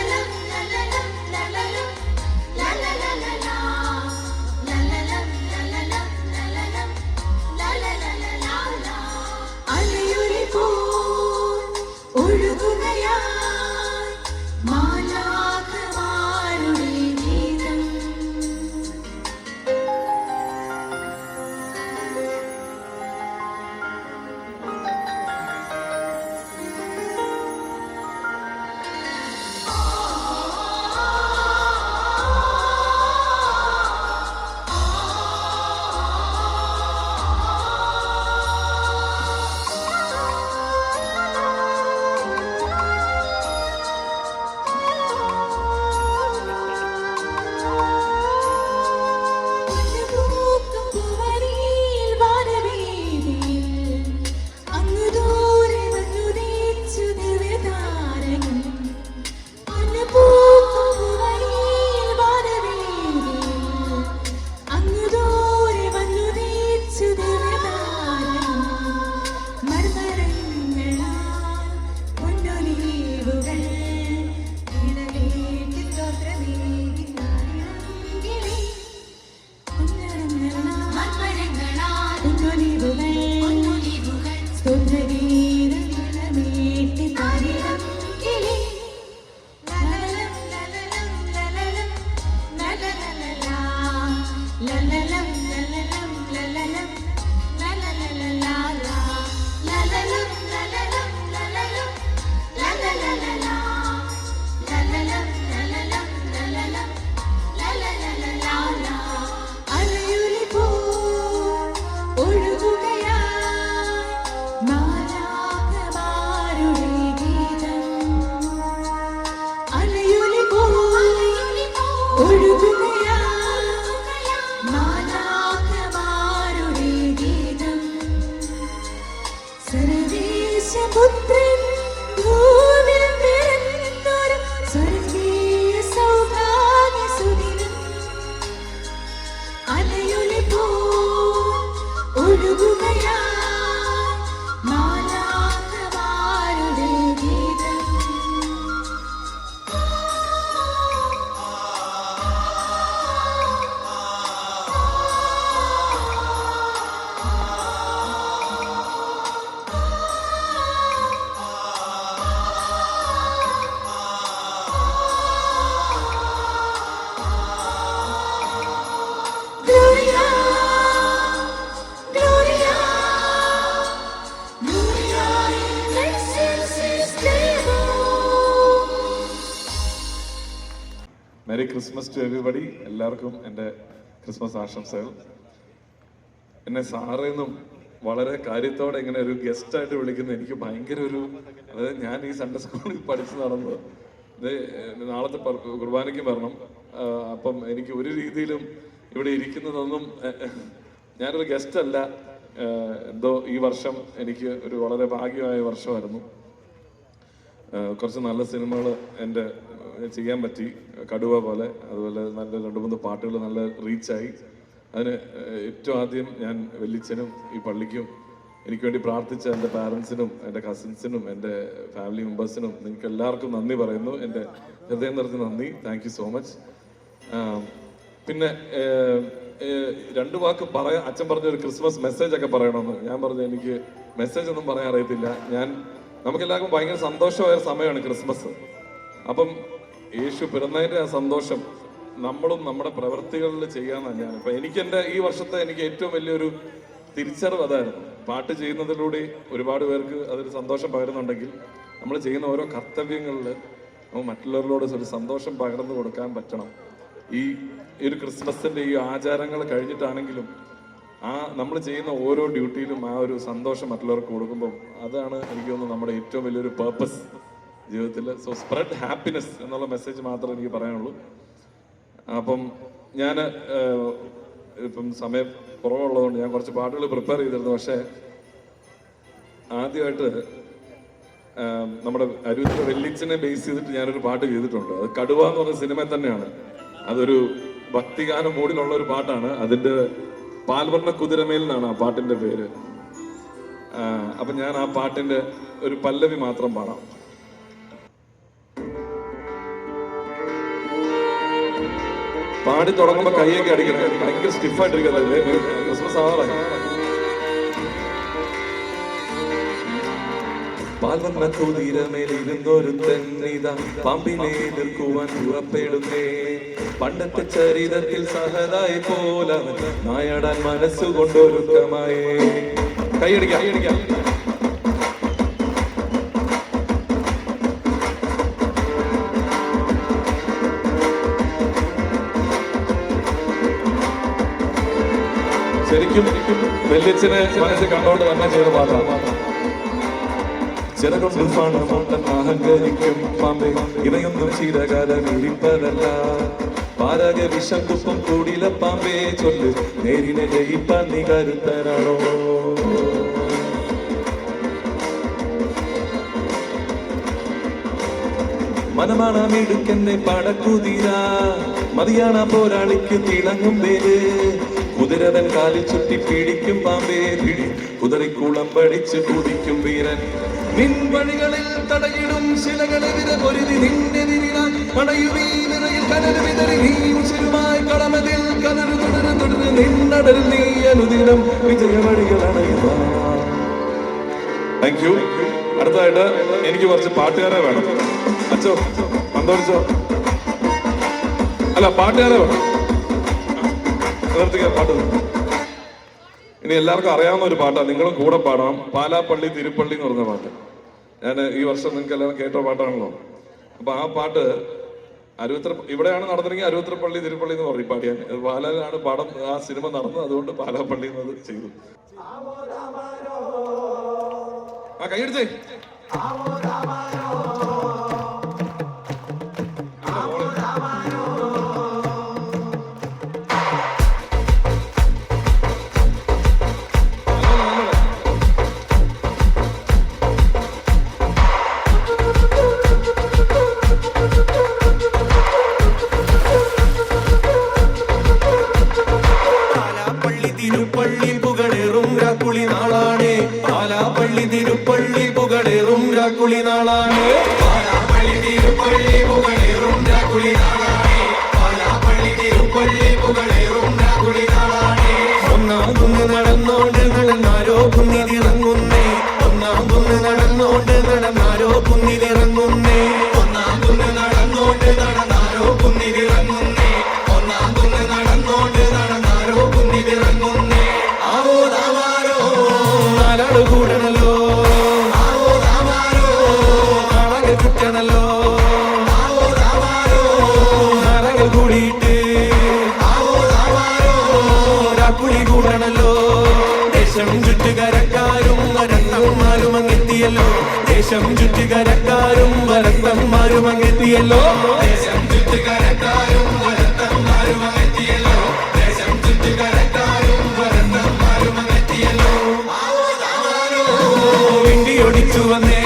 merry Christmas to everybody. എല്ലാവർക്കും എൻ്റെ ക്രിസ്മസ് ആശംസകൾ. എന്നെ സാറേന്നും വളരെ കാര്യത്തോടെ ഇങ്ങനെ ഒരു ഗസ്റ്റായിട്ട് വിളിക്കുന്നത് എനിക്ക് ഭയങ്കര ഒരു, അതായത് ഞാൻ ഈ സൺഡേ സ്കൂളിൽ പഠിച്ചു നടന്നത് നാളത്തെ കുർബാനയ്ക്ക് വരണം. അപ്പം എനിക്ക് ഒരു രീതിയിലും ഇവിടെ ഇരിക്കുന്നതൊന്നും, ഞാനൊരു ഗസ്റ്റ് അല്ല. എന്തോ ഈ വർഷം എനിക്ക് ഒരു വളരെ ഭാഗ്യമായ വർഷമായിരുന്നു. കുറച്ച് നല്ല സിനിമകൾ എൻ്റെ ചെയ്യാൻ പറ്റി, കടുവ പോലെ. അതുപോലെ നല്ല 2-3 പാട്ടുകൾ നല്ല റീച്ചായി. അതിന് ഏറ്റവും ആദ്യം ഞാൻ വല്യച്ഛനും ഈ പള്ളിക്കും എനിക്ക് വേണ്ടി പ്രാർത്ഥിച്ച എൻ്റെ പാരൻസിനും എൻ്റെ കസിൻസിനും എൻ്റെ ഫാമിലി മെമ്പേഴ്സിനും നിങ്ങൾക്ക് എല്ലാവർക്കും നന്ദി പറയുന്നു. എൻ്റെ ഹൃദയം നിറഞ്ഞ നന്ദി. Thank you so much. പിന്നെ 2 വാക്ക് പറയാൻ അച്ഛൻ പറഞ്ഞൊരു ക്രിസ്മസ് മെസ്സേജ് ഒക്കെ പറയണമെന്ന്. ഞാൻ പറഞ്ഞു എനിക്ക് മെസ്സേജ് ഒന്നും പറയാൻ അറിയത്തില്ല. നമുക്കെല്ലാവർക്കും ഭയങ്കര സന്തോഷമായ സമയമാണ് ക്രിസ്മസ്. അപ്പം യേശു പിറന്നതിൻ്റെ ആ സന്തോഷം നമ്മളും നമ്മുടെ പ്രവൃത്തികളിൽ ചെയ്യാമെന്നാണ് ഞാൻ. ഇപ്പം ഈ വർഷത്തെ എനിക്ക് ഏറ്റവും വലിയൊരു തിരിച്ചറിവ് അതായിരുന്നു. പാട്ട് ചെയ്യുന്നതിലൂടെ ഒരുപാട് പേർക്ക് അതൊരു സന്തോഷം പകരുന്നുണ്ടെങ്കിൽ നമ്മൾ ചെയ്യുന്ന ഓരോ കർത്തവ്യങ്ങളിൽ നമ്മൾ മറ്റുള്ളവരിലോട് ഒരു സന്തോഷം പകർന്നു കൊടുക്കാൻ പറ്റണം. ഈ ഒരു ക്രിസ്മസിൻ്റെ ഈ ആചാരങ്ങൾ കഴിഞ്ഞിട്ടാണെങ്കിലും നമ്മൾ ചെയ്യുന്ന ഓരോ ഡ്യൂട്ടിയിലും ആ ഒരു സന്തോഷം മറ്റുള്ളവർക്ക് കൊടുക്കുമ്പോൾ അതാണ് എനിക്ക് തോന്നുന്നു നമ്മുടെ ഏറ്റവും വലിയൊരു പേർപ്പസ് ജീവിതത്തിൽ. സോ സ്പ്രെഡ് ഹാപ്പിനെസ് എന്നുള്ള മെസ്സേജ് മാത്രമേ എനിക്ക് പറയാനുള്ളൂ. അപ്പം ഞാൻ ഇപ്പം സമയം കുറവുള്ളതുകൊണ്ട് ഞാൻ കുറച്ച് പാട്ടുകൾ പ്രിപ്പയർ ചെയ്തിരുന്നു. പക്ഷേ ആദ്യമായിട്ട് നമ്മുടെ അരുവിന്റെ വെല്ലിച്ചിനെ ബേസ് ചെയ്തിട്ട് ഞാനൊരു പാട്ട് ചെയ്തിട്ടുണ്ട്. അത് കടുവ എന്ന് പറഞ്ഞ സിനിമയിൽ തന്നെയാണ്. അതൊരു ഭക്തിഗാന മൂഡിലുള്ള ഒരു പാട്ടാണ്. അതിൻ്റെ പാൽവർണ്ണ കുതിരമേൽ എന്നാണ് ആ പാട്ടിന്റെ പേര്. അപ്പൊ ഞാൻ ആ പാട്ടിന്റെ ഒരു പല്ലവി മാത്രം പാടാം. പാടി തുടങ്ങുമ്പോ കൈയൊക്കെ അടിക്കണേ, ഭയങ്കര സ്റ്റിഫായിട്ടിരിക്കുന്നത്. ക്രിസ്മസ് ആവാറായി. പാൽവർണ്ണ കുതിരമേലിരുന്നൊരു തെന്നിത പാമ്പിനെ എതിർക്കുവാൻ പുറപ്പെടുന്നേ. പണ്ടത്തെ ചരിതത്തിൽ സഹതായി പോലെ നായാടാൻ മനസ്സുകൊണ്ടൊരുക്കമായേ. കൈയടിക്കാം കൈയടിക്കാം. ശരിക്കും വെല്ലിച്ചിനെ മനസ്സിൽ കണ്ടോണ്ട് തന്നെ ചെയ്ത പാട്ടാണ്. ചിലകൊണ്ട് പണമോട്ടൻ അഹങ്കരിക്കും പാമ്പേ, ഇവയൊന്നും ചിരകാലം ഇരിപ്പതല്ല. പാരക വിഷം തുപ്പം കൂടില പാമ്പേ, ചൊല്ല് നേരിനെ ജയിപ്പാൻ നീ കരുത്തനാണോ. മനമാണമിടുക്കെന്നെ പടക്കുതിര, മതിയാണ പോരാളിക്ക് തിളങ്ങും പേര്. കുതിരതൻ കാലിൽ ചുറ്റി പിടിക്കും പാമ്പേ, കുതിരക്കുളം പഠിച്ച് കുതിക്കും വീരൻ. നിൻവഴികളിൽ തടയിടും ശിലകളെ വിരപൊരുതി നിന്നെതിരിനാൻ പടയുവീനിറയിൽ കനല് വിതറി നീ ഉശിരുമായി കളമതിൽ കനല് തുടര് തുടര് നിന്നടൽ നീ അനുദിനം വിജയവഴികളണയുക. Thank you. അടുത്തതായിട്ട് എനിക്ക് കുറച്ച് പാട്ടുകാരെ വേണം. അച്ചോ സന്തോഷിച്ചോ? അല്ല, പാട്ടുകാരെ വേണം. പാട്ട് ഇനി എല്ലാവർക്കും അറിയാവുന്ന ഒരു പാട്ടാണ്, നിങ്ങളും കൂടെ പാടണം. പാലാപ്പള്ളി തിരുപ്പള്ളി എന്ന് പറഞ്ഞ പാട്ട്. ഞാൻ ഈ വർഷം നിങ്ങൾക്ക് എല്ലാവരും കേട്ടോ പാട്ടാണല്ലോ. അപ്പൊ ആ പാട്ട് ഇവിടെയാണ് നടന്നിരുന്നെങ്കിൽ അരുവത്രപ്പള്ളി തിരുപ്പള്ളി എന്ന് പറയും പാടിയാൻ. പാലാലാണ് പടം ആ സിനിമ നടന്നത്, അതുകൊണ്ട് പാലാപ്പള്ളി എന്നത് ചെയ്തു. ആ കൈയടിച്ചേ. തിരുപ്പള്ളി പുകഴേറും രാക്കുളി നാളാണ്. ദേശം ചുറ്റുകരക്കാരും വരത്തന്മാരും അങ്ങെത്തിയല്ലോ, ദേശം ചുറ്റുകരക്കാരും വരത്തന്മാരും അങ്ങെത്തിയല്ലോ, ദേശം ചുറ്റുകരക്കാരും വരത്തന്മാരും അങ്ങെത്തിയല്ലോ. വിണ്ടിയൊടിച്ചു വന്നേ,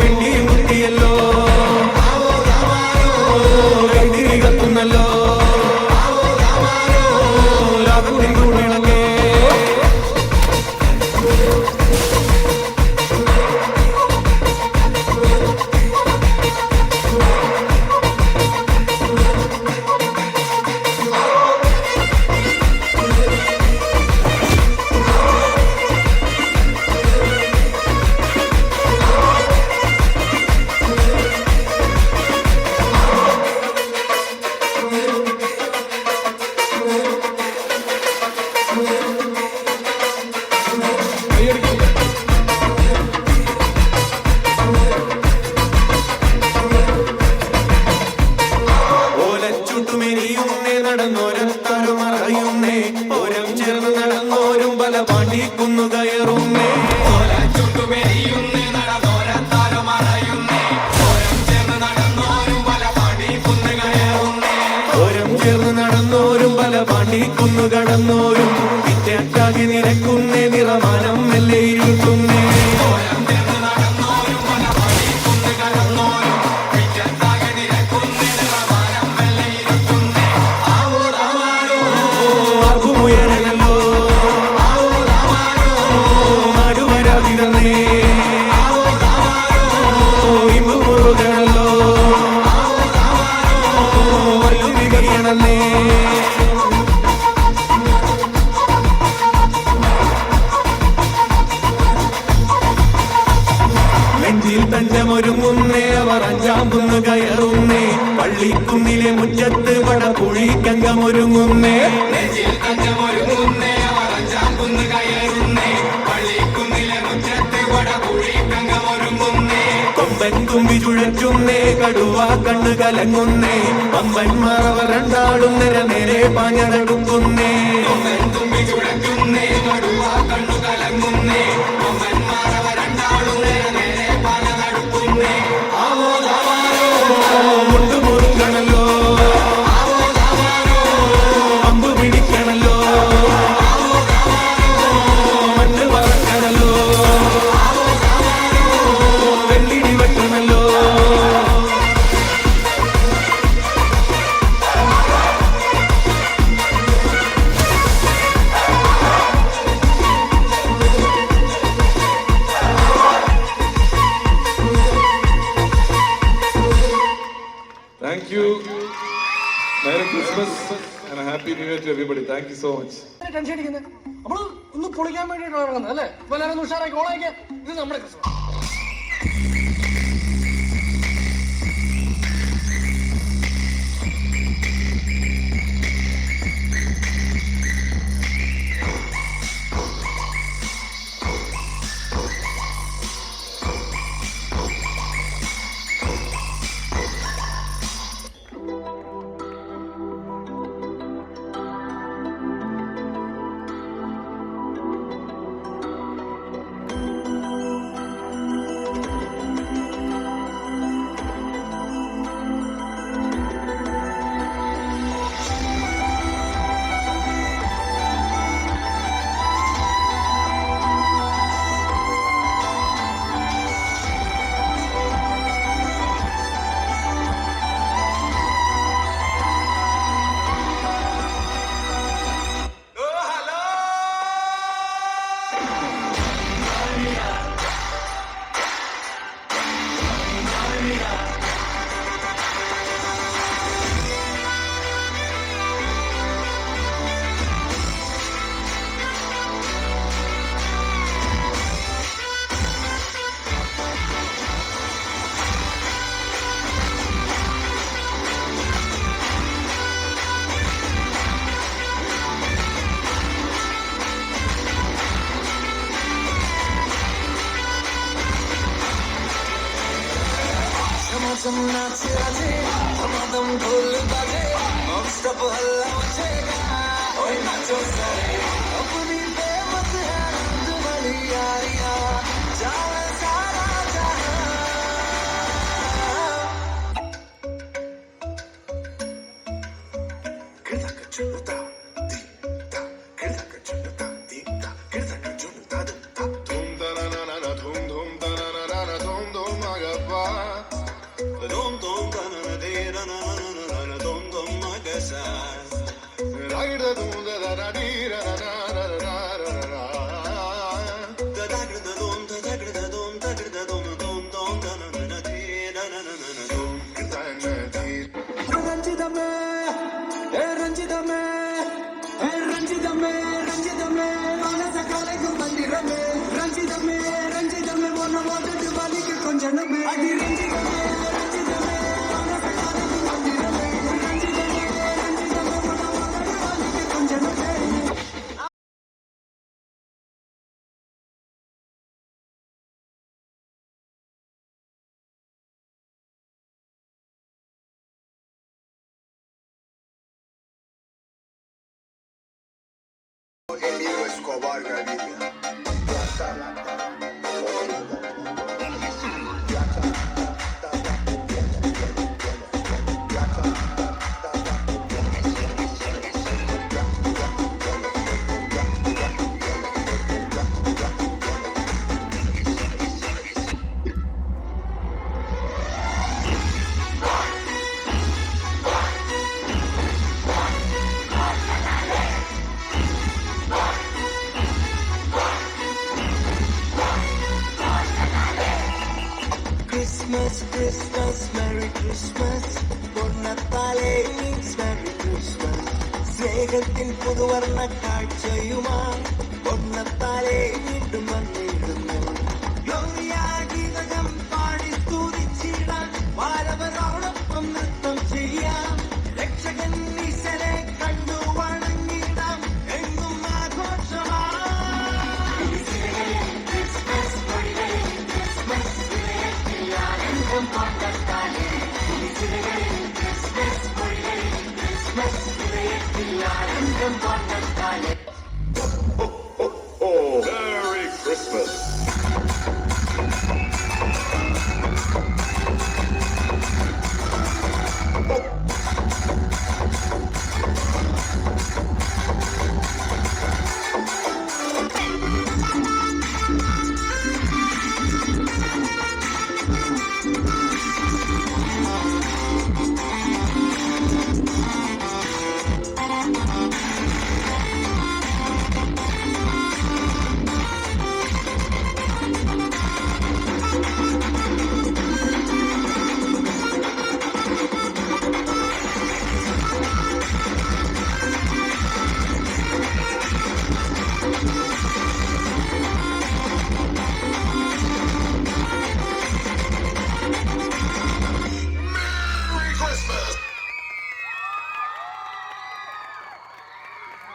വിണ്ടിയും കുട്ടിയല്ലോ, കൈതിരി കത്തുന്നല്ലോ, രാത്രി കൂടിളങ്ങേ. ഓലച്ചുട്ടുമെരിയുന്നേ നടന്നോരത്താരും മറയുന്നേ, ഓരം ചേർന്ന് നടന്നോരും പല പാണ്ടിക്കുന്നു കയറുന്നേ. ഓലച്ചുട്ടുമെരിയുന്നേ നടന്നോരത്താരും മറയുന്നേ, ഓരം ചേർന്ന് നടന്നോരും പല പാണ്ടിക്കുന്നു കയറുന്നേ. ഓരം ചേർന്ന് നടന്നോരും പല പാണ്ടിക്കുന്നു കടന്നോരും വിറ്റക്കാകി നിരക്കുന്നേ, നിറമാനം മെല്ലെ ഇരുത്തുന്നേ. ഓരം ചേർന്ന് നടന്നോരും പല പാണ്ടിക്കുന്നു കടന്നോരും വിറ്റക്കാകി നിരക്കുന്നേ, നിറമാനം മെല്ലെ ഇരുത്തുന്നേ. ആർക്കുമുയരനല്ലോ, നാടുവരാതിരന്നേ, ഇമ്പുമുറുകണല്ലോ, വല്ലുതി കഴിയണന്നേ. നെഞ്ചിൽ തഞ്ചമൊരുങ്ങുന്നേ, അവർ അഞ്ചാം കുന്ന് കയറുന്നേ, പള്ളിക്കുന്നിലെ മുറ്റത്ത് വടപുഴിക്കങ്കമൊരുങ്ങുന്നേ. നെഞ്ചിൽ തഞ്ചമൊരുങ്ങുന്നേ, അവർ അഞ്ചാം കുന്ന് കയറുന്നേ, പള്ളിക്കുന്നിലെ മുറ്റത്ത് വടപുഴിക്കങ്കമൊരുങ്ങുന്നേ. കൊമ്പൻ തുമ്പി ചുഴറ്റുന്നേ, കടുവ കണ്ണു കലങ്ങുന്നേ, പമ്പന്മാർ അവർ രണ്ടാളും നേരെ പാഞ്ഞടടുക്കുന്നേ. കൊമ്പൻ തുമ്പി ചുഴറ്റുന്നേ, കടുവ കണ്ണു കലങ്ങുന്നേ, പമ്പന്മാർ അവർ രണ്ടാളും നേരെ പാഞ്ഞടടുക്കുന്നേ. മുണ്ടുമുറുകണല്ലോ, അമ്പ് പിടിക്കണല്ലോ, മണ്ണ് പറക്കണല്ലോ, വെള്ളിടി വെട്ടണല്ലോ. Thank you. Merry Christmas and a Happy New Year to everybody. Thank you so much. Tension അടിക്കുന്നത് നമ്മള് ഒന്ന് പൊളിക്കാൻ വേണ്ടിയിട്ടാണ് ഇറങ്ങുന്നത് അല്ലേ? എല്ലാവരും ഉഷാറാക്കി ഓളാക്കിയ ഇത് നമ്മുടെ ക്രിസ്മസ്. ढोल बजे सब हल्ला मचेगा ओए नाचो सारे अपनी बेमत है तुम्हारी Yaariyan Christmas, Christmas, Merry Christmas. പൊന്നത്താലേ means Merry Christmas. സ്നേഹത്തിൻ പുതുവർണ്ണ കാഴ്ചയുമായി പൊന്നത്താലേ വീണ്ടും വന്നിടുന്നു. ഗ്ലോറിയ ഗീതകം പാടി സ്തുതിച്ചിടാൻ വാരവരോടൊപ്പം നൃത്തം ചെയ്യാം. രക്ഷകൻ ഈശനെ കണ്ടു വണങ്ങിടാം. എങ്ങും ആഘോഷമായി. ക്രിസ്മസ് കൊടികളിൽ ക്രിസ്മസ് ആനന്ദം കൊണ്ടാലേ ക്രിസ്മസ് കൊടികളിൽ ക്രിസ്മസ് ഹൃദയത്തിൽ ആനന്ദം കൊണ്ടാലേ. Merry Christmas.